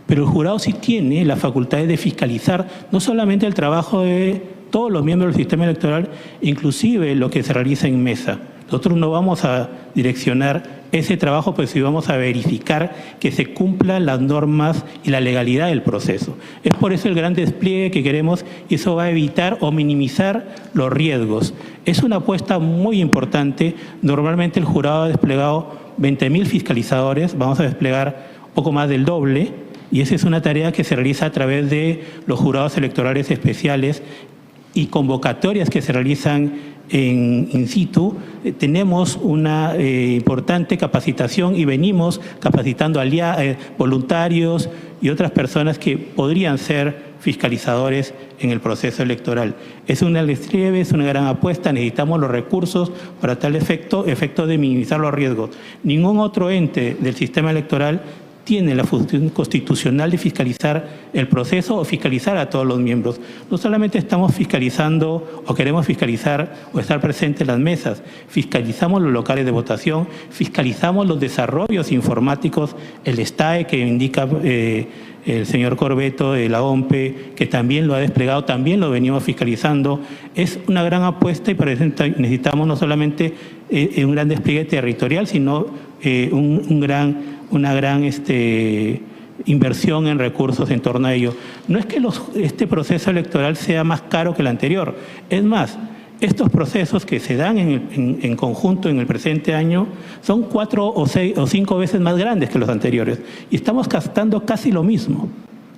Pero el jurado sí tiene la facultad de fiscalizar no solamente el trabajo de todos los miembros del sistema electoral, inclusive lo que se realiza en mesa. Nosotros no vamos a direccionar ese trabajo, pues sí vamos a verificar que se cumplan las normas y la legalidad del proceso. Es por eso el gran despliegue que queremos, y eso va a evitar o minimizar los riesgos. Es una apuesta muy importante. Normalmente el jurado ha desplegado 20.000 fiscalizadores, vamos a desplegar poco más del doble, y esa es una tarea que se realiza a través de los jurados electorales especiales y convocatorias que se realizan in situ. Tenemos una importante capacitación y venimos capacitando voluntarios y otras personas que podrían ser fiscalizadores en el proceso electoral. Es una despliegue, es una gran apuesta, necesitamos los recursos para tal efecto de minimizar los riesgos. Ningún otro ente del sistema electoral tiene la función constitucional de fiscalizar el proceso o fiscalizar a todos los miembros. No solamente estamos fiscalizando o queremos fiscalizar o estar presentes en las mesas, fiscalizamos los locales de votación, fiscalizamos los desarrollos informáticos, el STAE que indica el señor Corbeto de la OMPE, que también lo ha desplegado, también lo venimos fiscalizando. Es una gran apuesta y para eso necesitamos no solamente un gran despliegue territorial, sino una gran inversión en recursos en torno a ello. No es que este proceso electoral sea más caro que el anterior. Es más, estos procesos que se dan en conjunto en el presente año son 4 o 6 o 5 veces más grandes que los anteriores. Y estamos gastando casi lo mismo.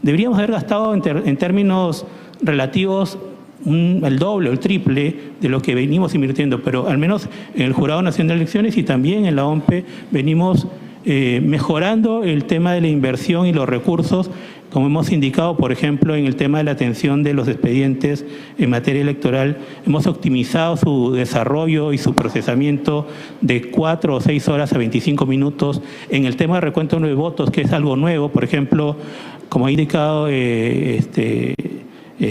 Deberíamos haber gastado en términos relativos el doble o el triple de lo que venimos invirtiendo, pero al menos en el Jurado Nacional de Elecciones y también en la OMPE venimos mejorando el tema de la inversión y los recursos como hemos indicado, por ejemplo, en el tema de la atención de los expedientes en materia electoral, hemos optimizado su desarrollo y su procesamiento de 4 o 6 horas a 25 minutos. En el tema de recuento de votos, que es algo nuevo, por ejemplo, como ha indicado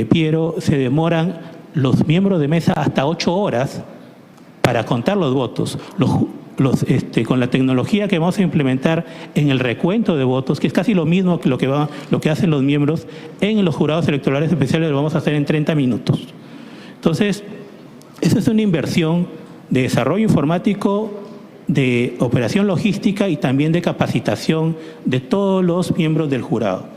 Piero, se demoran los miembros de mesa hasta 8 horas para contar los votos. Con la tecnología que vamos a implementar en el recuento de votos, que es casi lo mismo que lo que hacen los miembros en los jurados electorales especiales, lo vamos a hacer en 30 minutos. Entonces, esa es una inversión de desarrollo informático, de operación logística y también de capacitación de todos los miembros del jurado.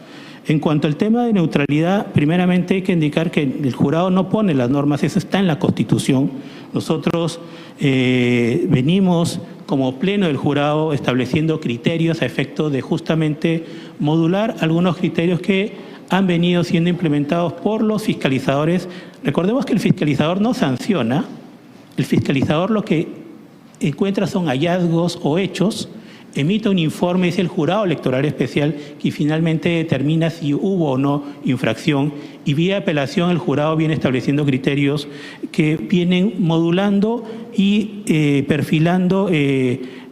En cuanto al tema de neutralidad, primeramente hay que indicar que el jurado no pone las normas, eso está en la Constitución. Nosotros venimos como pleno del jurado estableciendo criterios a efecto de justamente modular algunos criterios que han venido siendo implementados por los fiscalizadores. Recordemos que el fiscalizador no sanciona, el fiscalizador lo que encuentra son hallazgos o hechos, emite un informe, es el jurado electoral especial que finalmente determina si hubo o no infracción, y vía apelación el jurado viene estableciendo criterios que vienen modulando y perfilando,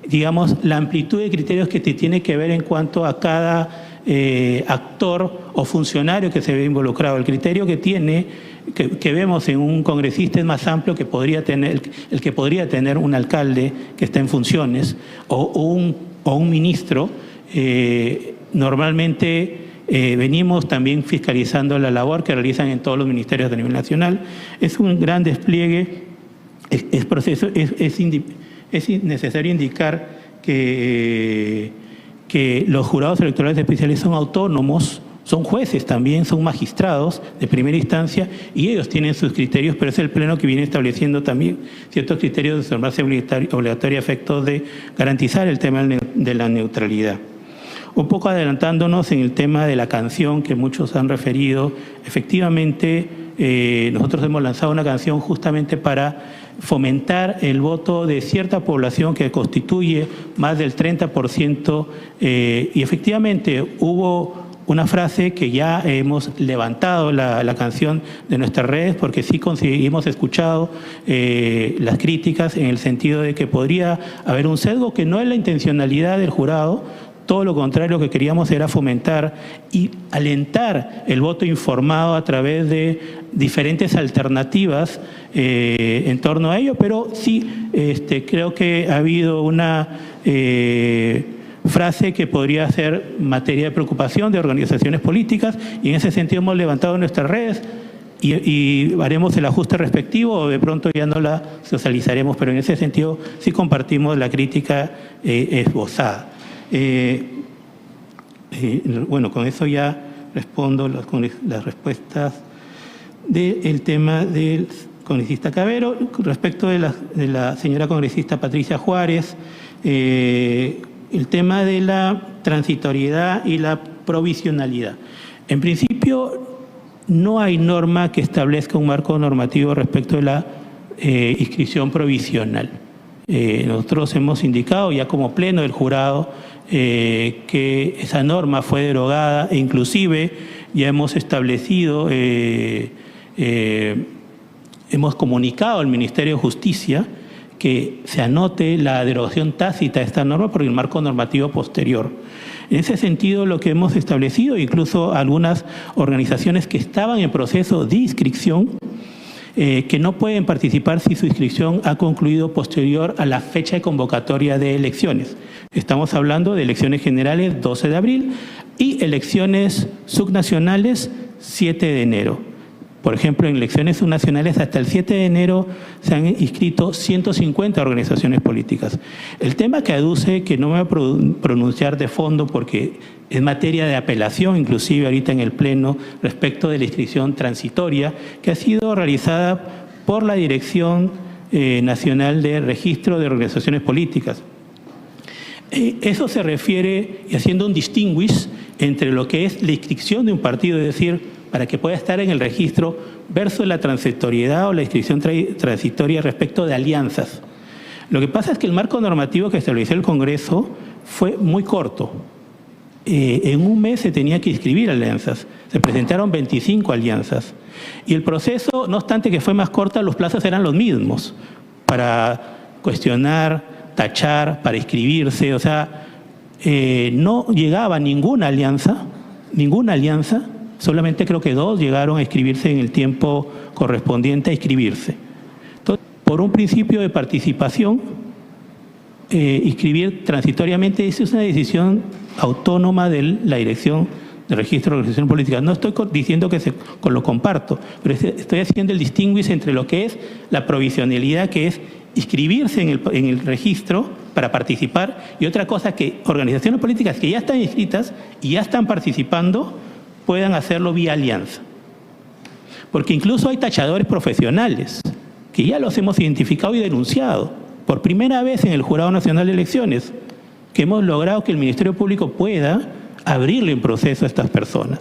digamos, la amplitud de criterios que te tiene que ver en cuanto a cada actor o funcionario que se ve involucrado. El criterio que tiene, que vemos en un congresista es más amplio que podría tener, el que podría tener un alcalde que está en funciones o un ministro. Normalmente venimos también fiscalizando la labor que realizan en todos los ministerios a nivel nacional. Es un gran despliegue, es necesario indicar que los jurados electorales especiales son autónomos, son jueces también, son magistrados de primera instancia y ellos tienen sus criterios, pero es el Pleno que viene estableciendo también ciertos criterios de observancia obligatoria a efectos de garantizar el tema de la neutralidad. Un poco adelantándonos en el tema de la canción que muchos han referido, efectivamente nosotros hemos lanzado una canción justamente para fomentar el voto de cierta población que constituye más del 30% y efectivamente hubo una frase que ya hemos levantado la canción de nuestras redes porque sí hemos escuchado las críticas en el sentido de que podría haber un sesgo que no es la intencionalidad del jurado. Todo lo contrario, lo que queríamos era fomentar y alentar el voto informado a través de diferentes alternativas en torno a ello, pero sí creo que ha habido una frase que podría ser materia de preocupación de organizaciones políticas y en ese sentido hemos levantado nuestras redes y haremos el ajuste respectivo o de pronto ya no la socializaremos, pero en ese sentido sí compartimos la crítica esbozada. Bueno, con eso ya respondo las respuestas del tema del congresista Cabero. Respecto de la señora congresista Patricia Juárez, el tema de la transitoriedad y la provisionalidad. En principio, no hay norma que establezca un marco normativo respecto de la inscripción provisional. Nosotros hemos indicado ya como pleno del jurado que esa norma fue derogada e inclusive ya hemos establecido, hemos comunicado al Ministerio de Justicia que se anote la derogación tácita de esta norma por el marco normativo posterior. En ese sentido, lo que hemos establecido, incluso algunas organizaciones que estaban en proceso de inscripción, que no pueden participar si su inscripción ha concluido posterior a la fecha de convocatoria de elecciones. Estamos hablando de elecciones generales 12 de abril y elecciones subnacionales 7 de enero. Por ejemplo, en elecciones subnacionales hasta el 7 de enero se han inscrito 150 organizaciones políticas. El tema que aduce, que no me voy a pronunciar de fondo porque es materia de apelación, inclusive ahorita en el Pleno, respecto de la inscripción transitoria, que ha sido realizada por la Dirección Nacional de Registro de Organizaciones Políticas. Eso se refiere, y haciendo un distinguish entre lo que es la inscripción de un partido, es decir, para que pueda estar en el registro, versus la transitoriedad o la inscripción transitoria respecto de alianzas. Lo que pasa es que el marco normativo que estableció el Congreso fue muy corto. en un mes se tenía que inscribir alianzas. Se presentaron 25 alianzas. Y el proceso, no obstante que fue más corta, los plazos eran los mismos para cuestionar, tachar, para inscribirse. O sea, no llegaba ninguna alianza, solamente creo que 2 llegaron a inscribirse en el tiempo correspondiente a inscribirse. Entonces, por un principio de participación, inscribir transitoriamente, esa es una decisión autónoma de la Dirección de Registro de Organización Política. No estoy diciendo que lo comparto, pero estoy haciendo el distinguish entre lo que es la provisionalidad, que es inscribirse en el registro para participar, y otra cosa, que organizaciones políticas que ya están inscritas y ya están participando puedan hacerlo vía alianza. Porque incluso hay tachadores profesionales que ya los hemos identificado y denunciado. Por primera vez en el Jurado Nacional de Elecciones, que hemos logrado que el Ministerio Público pueda abrirle un proceso a estas personas.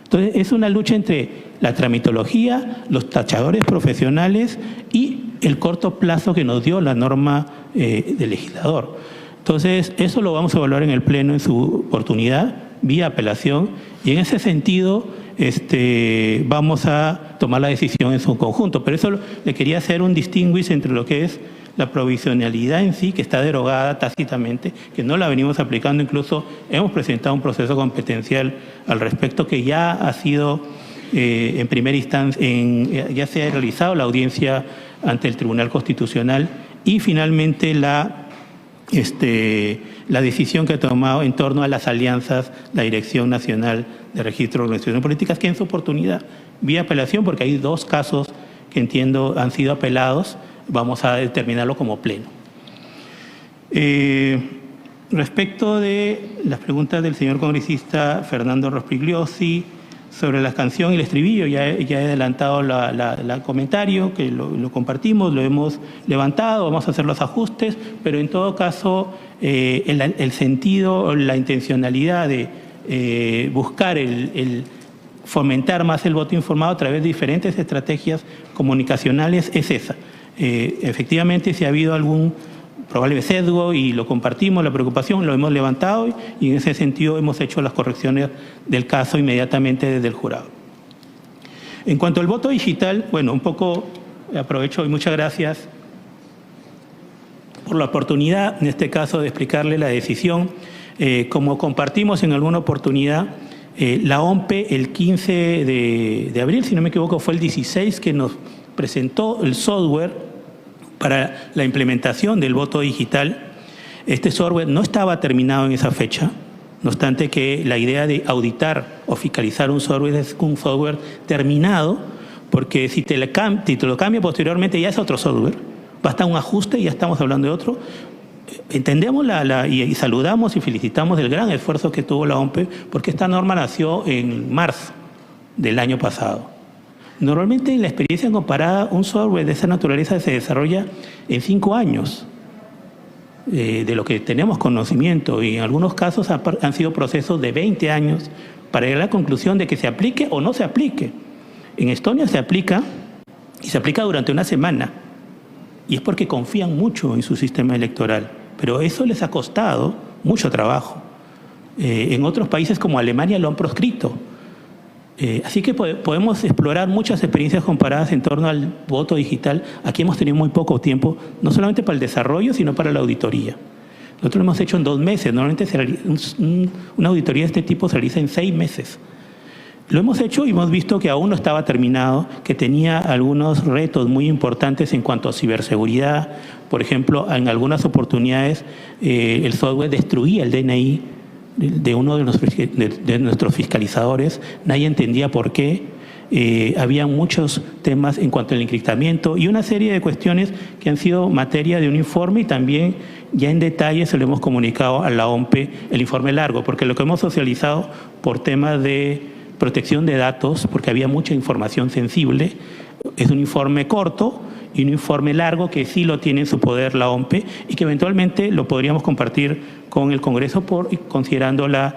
Entonces, es una lucha entre la tramitología, los tachadores profesionales y el corto plazo que nos dio la norma del legislador. Entonces, eso lo vamos a evaluar en el Pleno en su oportunidad, vía apelación, y en ese sentido vamos a tomar la decisión en su conjunto. Pero eso le quería hacer un distinguish entre lo que es la provisionalidad en sí, que está derogada tácitamente, que no la venimos aplicando, incluso hemos presentado un proceso competencial al respecto que ya ha sido en primera instancia, ya se ha realizado la audiencia ante el Tribunal Constitucional, y finalmente la decisión que ha tomado en torno a las alianzas la Dirección Nacional de Registro de Organizaciones Políticas, que en su oportunidad, vía apelación, porque hay 2 casos que entiendo han sido apelados, vamos a determinarlo como pleno. Respecto de las preguntas del señor congresista Fernando Rospigliosi sobre la canción y el estribillo, ya he adelantado el comentario, que lo compartimos, lo hemos levantado, vamos a hacer los ajustes, pero en todo caso el sentido, la intencionalidad de buscar el fomentar más el voto informado a través de diferentes estrategias comunicacionales es esa. Efectivamente, si ha habido algún probable sesgo, y lo compartimos, la preocupación, lo hemos levantado, y en ese sentido hemos hecho las correcciones del caso inmediatamente desde el jurado. En cuanto al voto digital, bueno, un poco aprovecho y muchas gracias por la oportunidad, en este caso, de explicarle la decisión. Como compartimos en alguna oportunidad, la OMPE el 15 de abril, si no me equivoco, fue el 16 que nos presentó el software para la implementación del voto digital. Este software no estaba terminado en esa fecha, no obstante que la idea de auditar o fiscalizar un software es un software terminado, porque si te lo cambia posteriormente ya es otro software, basta un ajuste y ya estamos hablando de otro. Entendemos y saludamos y felicitamos el gran esfuerzo que tuvo la OMPE, porque esta norma nació en marzo del año pasado. Normalmente en la experiencia comparada, un software de esa naturaleza se desarrolla en 5 años, de lo que tenemos conocimiento, y en algunos casos han sido procesos de 20 años para llegar a la conclusión de que se aplique o no se aplique. En Estonia se aplica, y se aplica durante una semana, y es porque confían mucho en su sistema electoral, pero eso les ha costado mucho trabajo. En otros países como Alemania lo han proscrito. Así que podemos explorar muchas experiencias comparadas en torno al voto digital. Aquí hemos tenido muy poco tiempo, no solamente para el desarrollo, sino para la auditoría. Nosotros lo hemos hecho en 2 meses. Normalmente una auditoría de este tipo se realiza en 6 meses. Lo hemos hecho y hemos visto que aún no estaba terminado, que tenía algunos retos muy importantes en cuanto a ciberseguridad. Por ejemplo, en algunas oportunidades el software destruía el DNI de uno de nuestros fiscalizadores. Nadie entendía por qué. Había muchos temas en cuanto al encriptamiento y una serie de cuestiones que han sido materia de un informe, y también ya en detalle se lo hemos comunicado a la OMPE, el informe largo, porque lo que hemos socializado por temas de protección de datos, porque había mucha información sensible, es un informe corto y un informe largo que sí lo tiene en su poder la OMPE, y que eventualmente lo podríamos compartir con el Congreso considerando la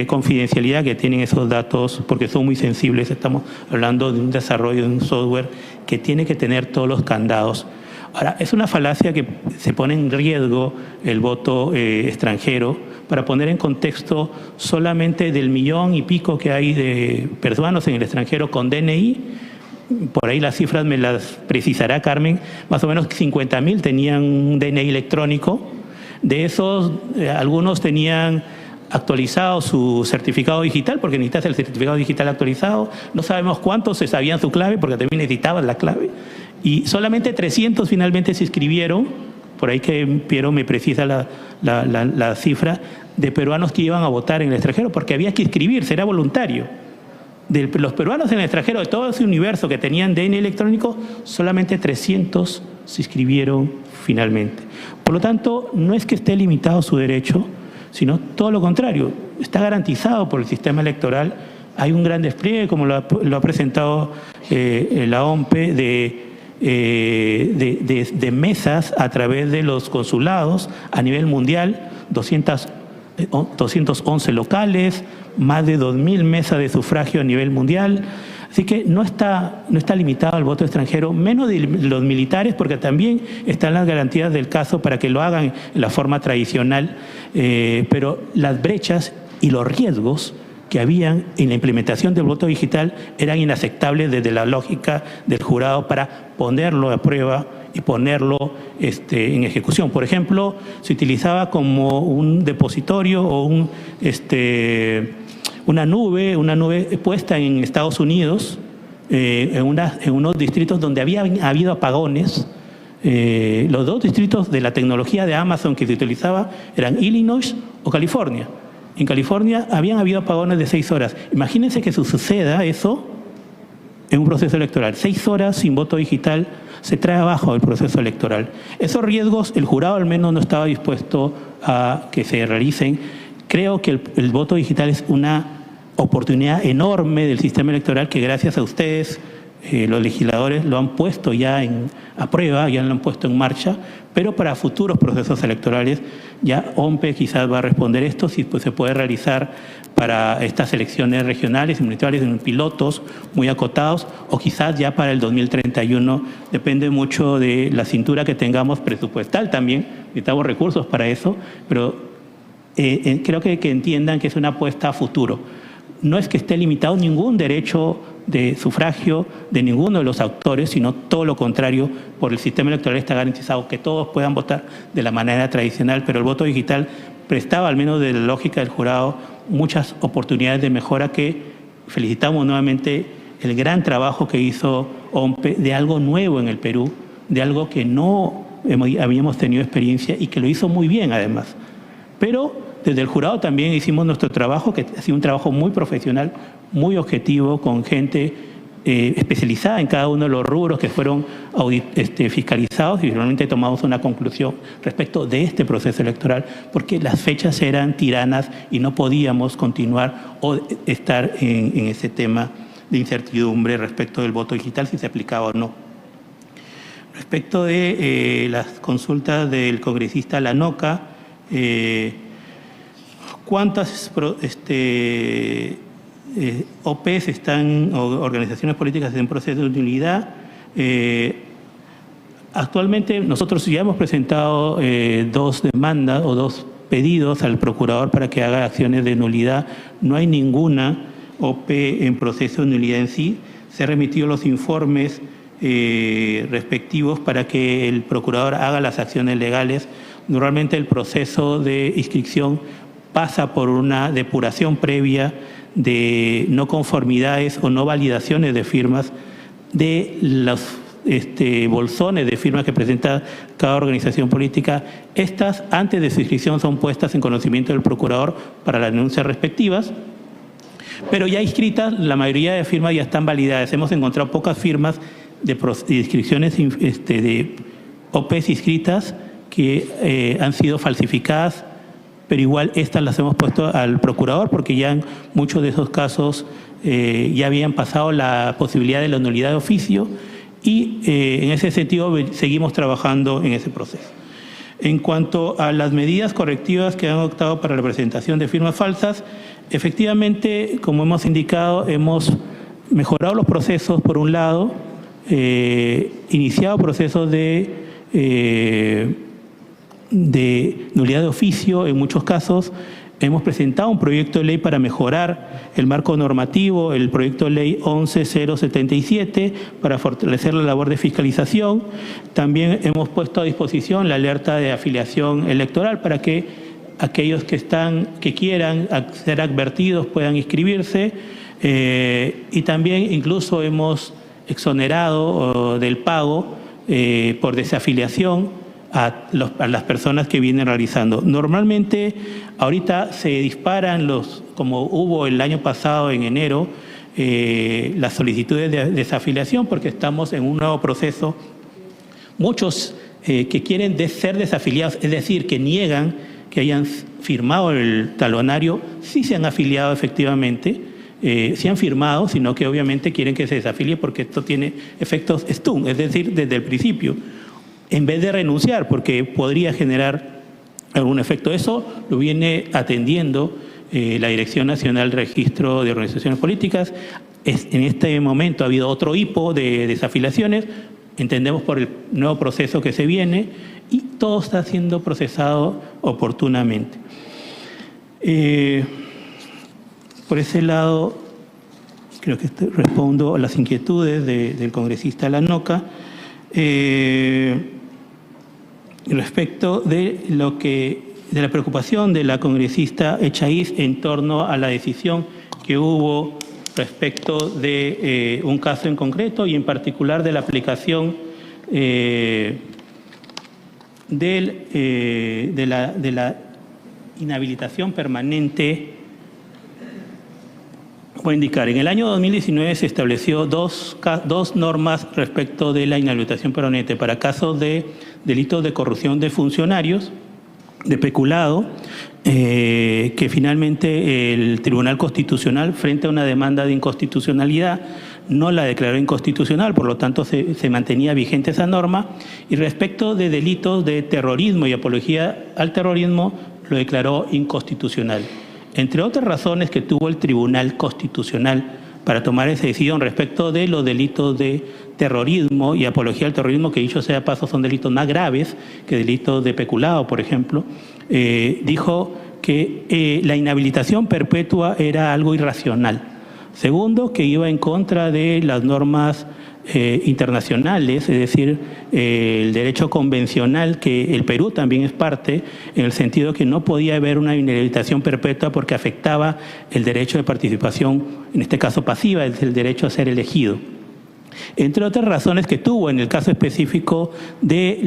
confidencialidad que tienen esos datos, porque son muy sensibles. Estamos hablando de un desarrollo de un software que tiene que tener todos los candados. Ahora, es una falacia que se pone en riesgo el voto extranjero, para poner en contexto, solamente del 1,5 millones que hay de peruanos en el extranjero con DNI, por ahí las cifras me las precisará Carmen, más o menos 50.000 tenían un DNI electrónico. De esos, algunos tenían actualizado su certificado digital, porque necesitas el certificado digital actualizado. No sabemos cuántos se sabían su clave, porque también necesitaban la clave. Y solamente 300 finalmente se inscribieron, por ahí que Piero me precisa la cifra, de peruanos que iban a votar en el extranjero, porque había que inscribirse, era voluntario. De los peruanos en el extranjero, de todo ese universo que tenían DNI electrónico, solamente 300 se inscribieron finalmente. Por lo tanto, no es que esté limitado su derecho, sino todo lo contrario, está garantizado por el sistema electoral. Hay un gran despliegue, como lo ha presentado la OMPE, de mesas a través de los consulados a nivel mundial, 211 locales, más de 2.000 mesas de sufragio a nivel mundial. Así que no está limitado al voto extranjero, menos de los militares, porque también están las garantías del caso para que lo hagan en la forma tradicional, pero las brechas y los riesgos que habían en la implementación del voto digital eran inaceptables desde la lógica del jurado para ponerlo a prueba y ponerlo en ejecución. Por ejemplo, se utilizaba como un depositorio o una nube puesta en Estados Unidos, en unos distritos donde había habido apagones. Los dos distritos de la tecnología de Amazon que se utilizaba eran Illinois o California. En California habían habido apagones de 6 horas. Imagínense que suceda eso en un proceso electoral. 6 horas sin voto digital se trae abajo el proceso electoral. Esos riesgos el jurado al menos no estaba dispuesto a que se realicen. Creo que el voto digital es una oportunidad enorme del sistema electoral que gracias a ustedes, los legisladores, lo han puesto ya a prueba, ya lo han puesto en marcha, pero para futuros procesos electorales ya OMPE quizás va a responder esto, si pues, se puede realizar para estas elecciones regionales y municipales en pilotos muy acotados, o quizás ya para el 2031, depende mucho de la cintura que tengamos presupuestal también, necesitamos recursos para eso, pero creo que entiendan que es una apuesta a futuro. No es que esté limitado ningún derecho de sufragio de ninguno de los actores, sino todo lo contrario, por el sistema electoral está garantizado que todos puedan votar de la manera tradicional, pero el voto digital prestaba, al menos de la lógica del jurado, muchas oportunidades de mejora que felicitamos nuevamente el gran trabajo que hizo OMPE de algo nuevo en el Perú, de algo que no habíamos tenido experiencia y que lo hizo muy bien además. Pero desde el jurado también hicimos nuestro trabajo, que ha sido un trabajo muy profesional, muy objetivo, con gente especializada en cada uno de los rubros que fueron fiscalizados, y finalmente tomamos una conclusión respecto de este proceso electoral, porque las fechas eran tiranas y no podíamos continuar o estar en ese tema de incertidumbre respecto del voto digital, si se aplicaba o no. Respecto de las consultas del congresista Lanoca, ¿cuántas OPs están, o organizaciones políticas en proceso de nulidad? Actualmente nosotros ya hemos presentado 2 demandas o 2 pedidos al procurador para que haga acciones de nulidad. No hay ninguna OP en proceso de nulidad en sí. Se han remitido los informes respectivos para que el procurador haga las acciones legales. Normalmente el proceso de inscripción pasa por una depuración previa de no conformidades o no validaciones de firmas de los bolsones de firmas que presenta cada organización política. Estas, antes de su inscripción, son puestas en conocimiento del procurador para las denuncias respectivas, pero ya inscritas, la mayoría de firmas ya están validadas. Hemos encontrado pocas firmas de inscripciones de OPs inscritas que han sido falsificadas, pero igual estas las hemos puesto al procurador porque ya en muchos de esos casos ya habían pasado la posibilidad de la nulidad de oficio y en ese sentido seguimos trabajando en ese proceso. En cuanto a las medidas correctivas que han optado para la presentación de firmas falsas, efectivamente, como hemos indicado, hemos mejorado los procesos por un lado, iniciado procesos de de nulidad de oficio en muchos casos. Hemos presentado un proyecto de ley para mejorar el marco normativo, el proyecto de ley 11.077, para fortalecer la labor de fiscalización. También hemos puesto a disposición la alerta de afiliación electoral para que aquellos que quieran ser advertidos puedan inscribirse. Y también incluso hemos exonerado del pago por desafiliación a las personas que vienen realizando. Normalmente, ahorita se disparan como hubo el año pasado en enero, las solicitudes de desafiliación, porque estamos en un nuevo proceso. Muchos que quieren ser desafiliados, es decir, que niegan que hayan firmado el talonario, sí se han afiliado efectivamente, sí han firmado, sino que obviamente quieren que se desafilie porque esto tiene efectos stun, es decir, desde el principio, en vez de renunciar, porque podría generar algún efecto. Eso lo viene atendiendo la Dirección Nacional de Registro de Organizaciones Políticas. En este momento ha habido otro hipo de desafiliaciones, entendemos por el nuevo proceso que se viene, y todo está siendo procesado oportunamente. Por ese lado, creo que respondo a las inquietudes del congresista Lanoca. Respecto de la preocupación de la congresista Echaíz en torno a la decisión que hubo respecto de un caso en concreto y en particular de la aplicación de la inhabilitación permanente. Voy a indicar, en el año 2019 se estableció dos normas respecto de la inhabilitación permanente para casos de delitos de corrupción de funcionarios, de peculado, que finalmente el Tribunal Constitucional, frente a una demanda de inconstitucionalidad, no la declaró inconstitucional, por lo tanto se mantenía vigente esa norma, y respecto de delitos de terrorismo y apología al terrorismo, lo declaró inconstitucional. Entre otras razones que tuvo el Tribunal Constitucional para tomar esa decisión respecto de los delitos de terrorismo y apología al terrorismo, que dicho sea de paso son delitos más graves que delitos de peculado, por ejemplo, dijo que la inhabilitación perpetua era algo irracional. Segundo, que iba en contra de las normas internacionales, es decir, el derecho convencional, que el Perú también es parte, en el sentido que no podía haber una inhabilitación perpetua porque afectaba el derecho de participación, en este caso pasiva, es el derecho a ser elegido. Entre otras razones que tuvo en el caso específico de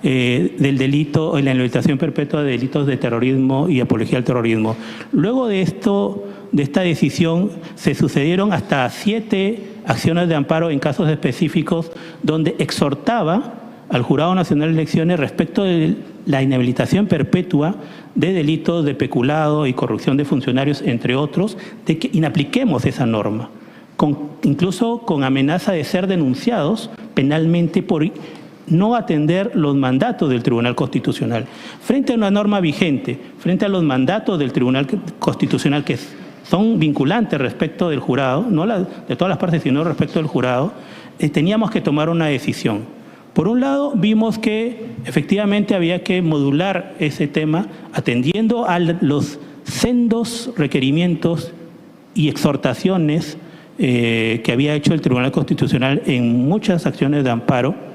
del delito, la inhabilitación perpetua de delitos de terrorismo y apología al terrorismo. Luego de esta decisión se sucedieron hasta 7 acciones de amparo en casos específicos donde exhortaba al Jurado Nacional de Elecciones respecto de la inhabilitación perpetua de delitos de peculado y corrupción de funcionarios, entre otros, de que inapliquemos esa norma, incluso con amenaza de ser denunciados penalmente por no atender los mandatos del Tribunal Constitucional. Frente a una norma vigente, frente a los mandatos del Tribunal Constitucional que son vinculantes respecto del jurado, no de todas las partes, sino respecto del jurado, teníamos que tomar una decisión. Por un lado, vimos que efectivamente había que modular ese tema atendiendo a los sendos requerimientos y exhortaciones que había hecho el Tribunal Constitucional en muchas acciones de amparo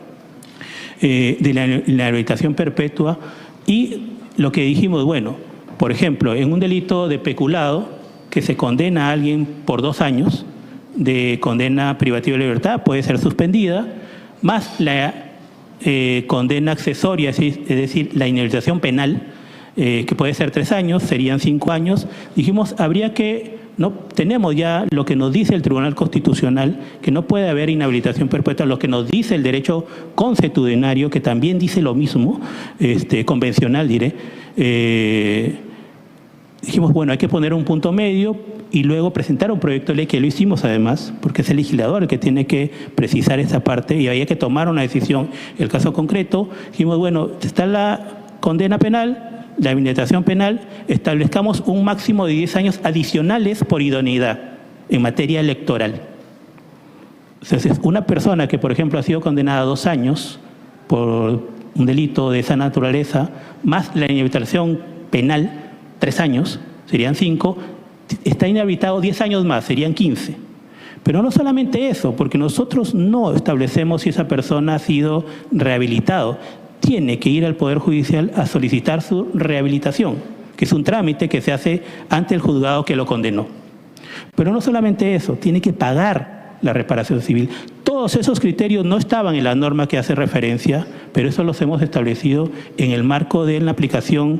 de la inhabilitación perpetua, y lo que dijimos, bueno, por ejemplo, en un delito de peculado que se condena a alguien por 2 años de condena privativa de libertad, puede ser suspendida, más la condena accesoria, es decir, la inhabilitación penal, que puede ser 3 años, serían 5 años. Dijimos, tenemos ya lo que nos dice el Tribunal Constitucional, que no puede haber inhabilitación perpetua, lo que nos dice el derecho consuetudinario, que también dice lo mismo, convencional diré. Dijimos, bueno, hay que poner un punto medio y luego presentar un proyecto de ley, que lo hicimos además, porque es el legislador el que tiene que precisar esa parte y había que tomar una decisión. El caso concreto, dijimos, bueno, está la condena penal, la inhabilitación penal, establezcamos un máximo de 10 años adicionales por idoneidad en materia electoral. Entonces, una persona que, por ejemplo, ha sido condenada a 2 años por un delito de esa naturaleza, más la inhabilitación penal, 3 años, serían 5, está inhabilitado 10 años más, serían 15. Pero no solamente eso, porque nosotros no establecemos si esa persona ha sido rehabilitado. Tiene que ir al Poder Judicial a solicitar su rehabilitación, que es un trámite que se hace ante el juzgado que lo condenó. Pero no solamente eso, tiene que pagar la reparación civil. Todos esos criterios no estaban en la norma que hace referencia, pero eso los hemos establecido en el marco de la aplicación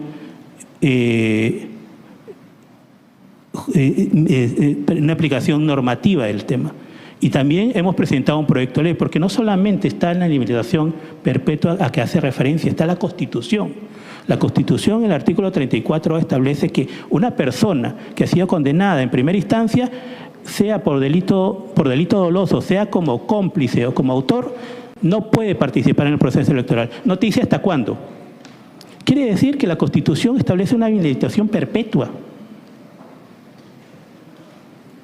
una aplicación normativa del tema. Y también hemos presentado un proyecto de ley, porque no solamente está en la limitación perpetua a que hace referencia, está la Constitución. La Constitución, en el artículo 34, establece que una persona que ha sido condenada en primera instancia, sea por delito doloso, sea como cómplice o como autor, no puede participar en el proceso electoral. No te dice hasta cuándo. Quiere decir que la Constitución establece una inhabilitación perpetua.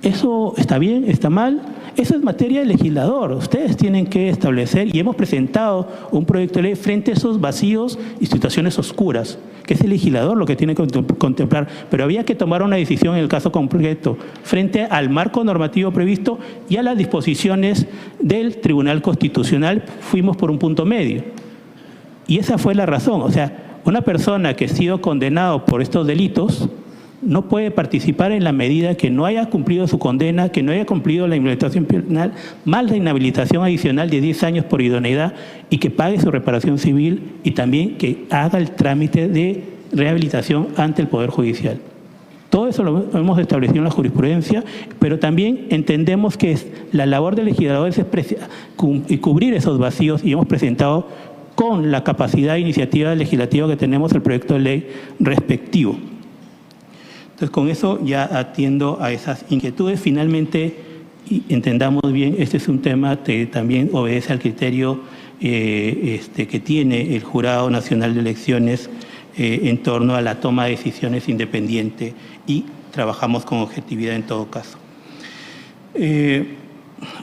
¿Eso está bien? ¿Está mal? Eso es materia del legislador. Ustedes tienen que establecer, y hemos presentado un proyecto de ley frente a esos vacíos y situaciones oscuras, que es el legislador lo que tiene que contemplar. Pero había que tomar una decisión en el caso concreto, frente al marco normativo previsto y a las disposiciones del Tribunal Constitucional. Fuimos por un punto medio. Y esa fue la razón. O sea, una persona que ha sido condenado por estos delitos no puede participar en la medida que no haya cumplido su condena, que no haya cumplido la inhabilitación penal, más la inhabilitación adicional de 10 años por idoneidad, y que pague su reparación civil y también que haga el trámite de rehabilitación ante el Poder Judicial. Todo eso lo hemos establecido en la jurisprudencia, pero también entendemos que la labor del legislador es cubrir esos vacíos, y hemos presentado con la capacidad de iniciativa legislativa que tenemos el proyecto de ley respectivo. Entonces, con eso ya atiendo a esas inquietudes. Finalmente, entendamos bien, este es un tema que también obedece al criterio que tiene el Jurado Nacional de Elecciones en torno a la toma de decisiones independiente, y trabajamos con objetividad en todo caso.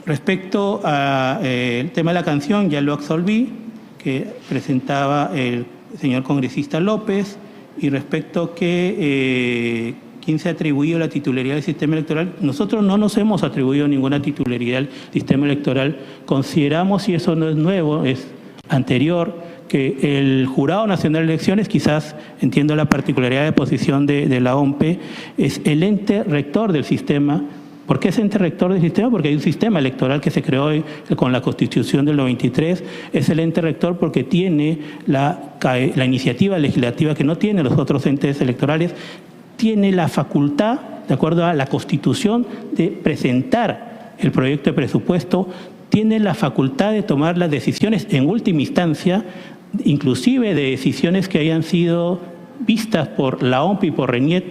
Respecto al tema de la canción, ya lo absolví, que presentaba el señor congresista López, y respecto que quién se ha atribuido la titularidad del sistema electoral, nosotros no nos hemos atribuido ninguna titularidad al sistema electoral. Consideramos, y eso no es nuevo, es anterior, que el Jurado Nacional de Elecciones, quizás entiendo la particularidad de posición de la OMPE, es el ente rector del sistema. ¿Por qué es ente rector del sistema? Porque hay un sistema electoral que se creó con la Constitución del 93. Es el ente rector porque tiene la iniciativa legislativa que no tienen los otros entes electorales. Tiene la facultad, de acuerdo a la Constitución, de presentar el proyecto de presupuesto. Tiene la facultad de tomar las decisiones en última instancia, inclusive de decisiones que hayan sido vistas por la OMPE y por RENIET,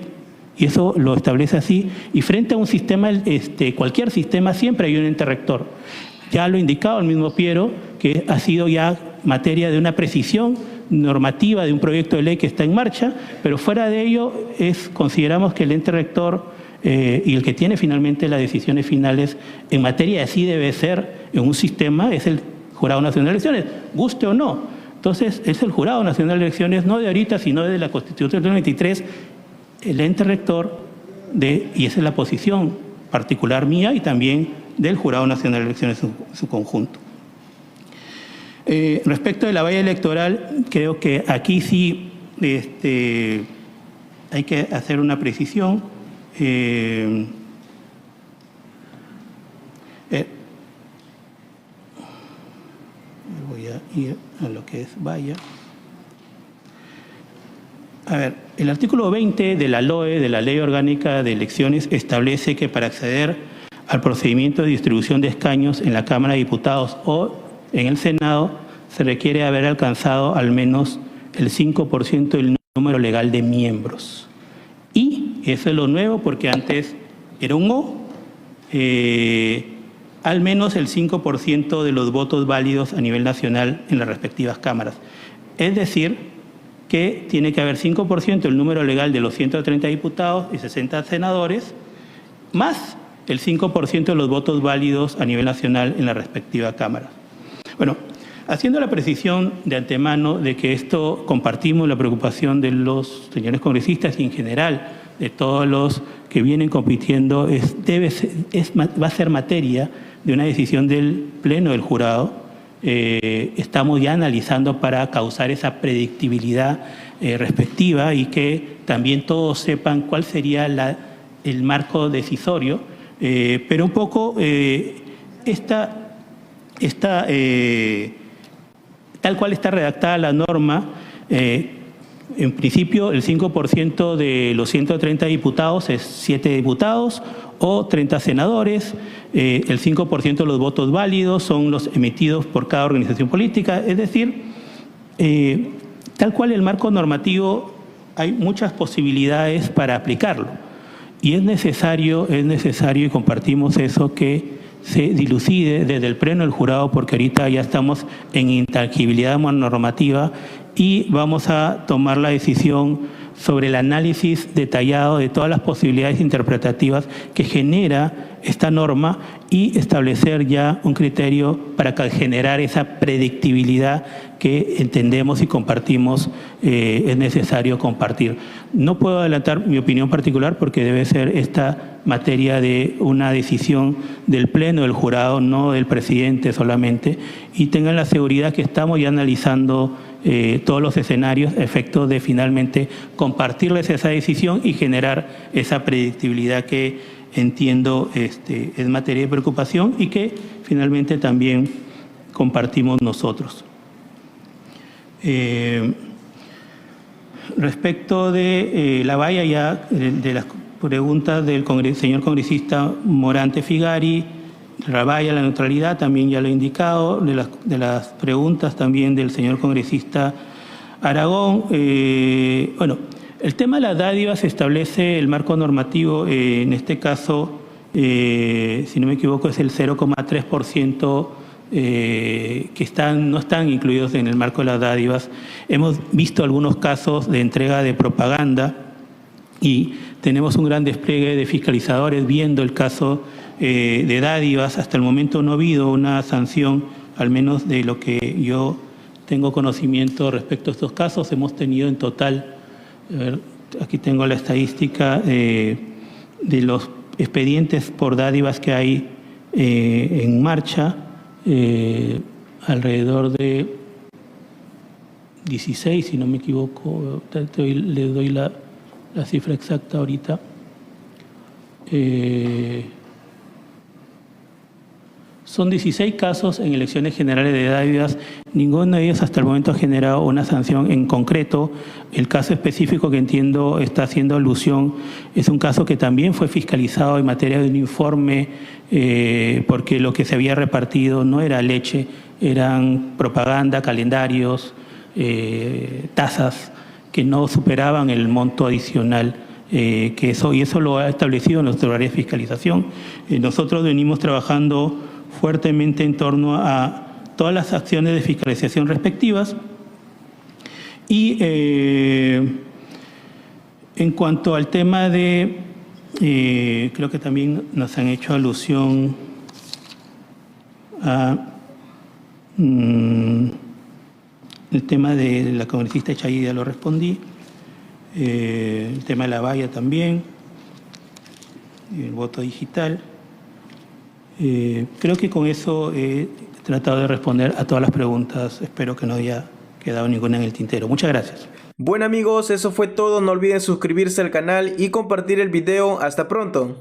y eso lo establece así. Y frente a un sistema, cualquier sistema, siempre hay un ente rector. Ya lo ha indicado el mismo Piero, que ha sido ya materia de una precisión normativa de un proyecto de ley que está en marcha, pero fuera de ello consideramos que el ente rector y el que tiene finalmente las decisiones finales en materia así debe ser en un sistema, es el Jurado Nacional de Elecciones, guste o no. Entonces es el Jurado Nacional de Elecciones, no de ahorita, sino de la Constitución del 93, el ente rector y esa es la posición particular mía y también del Jurado Nacional de Elecciones en su conjunto. Respecto de la valla electoral, creo que aquí sí hay que hacer una precisión. Voy a ir a lo que es valla. A ver, el artículo 20 de la LOE, de la Ley Orgánica de Elecciones, establece que para acceder al procedimiento de distribución de escaños en la Cámara de Diputados o en el Senado, se requiere haber alcanzado al menos el 5% del número legal de miembros. Y eso es lo nuevo, porque antes era un O, al menos el 5% de los votos válidos a nivel nacional en las respectivas cámaras. Es decir, que tiene que haber 5% del número legal de los 130 diputados y 60 senadores, más el 5% de los votos válidos a nivel nacional en la respectiva cámara. Bueno, Haciendo la precisión de antemano de que esto compartimos la preocupación de los señores congresistas y en general de todos los que vienen compitiendo, va a ser materia de una decisión del Pleno del Jurado. Estamos ya analizando para causar esa predictibilidad respectiva y que también todos sepan cuál sería el marco decisorio, pero un poco tal cual está redactada la norma, en principio el 5% de los 130 diputados es 7 diputados o 30 senadores, el 5% de los votos válidos son los emitidos por cada organización política, es decir, tal cual el marco normativo hay muchas posibilidades para aplicarlo y es necesario y compartimos eso que se dilucide desde el Pleno del Jurado porque ahorita ya estamos en intangibilidad normativa y vamos a tomar la decisión sobre el análisis detallado de todas las posibilidades interpretativas que genera esta norma y establecer ya un criterio para generar esa predictibilidad que entendemos y compartimos es necesario compartir. No puedo adelantar mi opinión particular porque debe ser esta materia de una decisión del Pleno del Jurado, no del presidente solamente, y tengan la seguridad que estamos ya analizando todos los escenarios a efecto de finalmente compartirles esa decisión y generar esa predictibilidad que entiendo es materia de preocupación y que finalmente también compartimos nosotros. Respecto de la valla ya de las preguntas del señor congresista Morante Figari, la valla, la neutralidad, también ya lo he indicado, de las preguntas también del señor congresista Aragón. Bueno, el tema de las dádivas establece el marco normativo, en este caso, si no me equivoco, es el 0,3% que no están incluidos en el marco de las dádivas. Hemos visto algunos casos de entrega de propaganda y tenemos un gran despliegue de fiscalizadores viendo el caso de dádivas. Hasta el momento no ha habido una sanción, al menos de lo que yo tengo conocimiento respecto a estos casos. Hemos tenido en total, aquí tengo la estadística de los expedientes por dádivas que hay en marcha, alrededor de 16, si no me equivoco, le doy la cifra exacta ahorita. Son 16 casos en elecciones generales de dádivas. Ninguno de ellos hasta el momento ha generado una sanción en concreto. El caso específico que entiendo está haciendo alusión es un caso que también fue fiscalizado en materia de un informe porque lo que se había repartido no era leche, eran propaganda, calendarios, tasas que no superaban el monto adicional. Y eso lo ha establecido nuestro área de fiscalización. Nosotros venimos trabajando fuertemente en torno a todas las acciones de fiscalización respectivas y en cuanto al tema de, creo que también nos han hecho alusión a el tema de la congresista Chayí, ya lo respondí, el tema de la valla también, el voto digital. Creo que con eso he tratado de responder a todas las preguntas. Espero que no haya quedado ninguna en el tintero. Muchas gracias. Bueno amigos, eso fue todo. No olviden suscribirse al canal y compartir el video. Hasta pronto.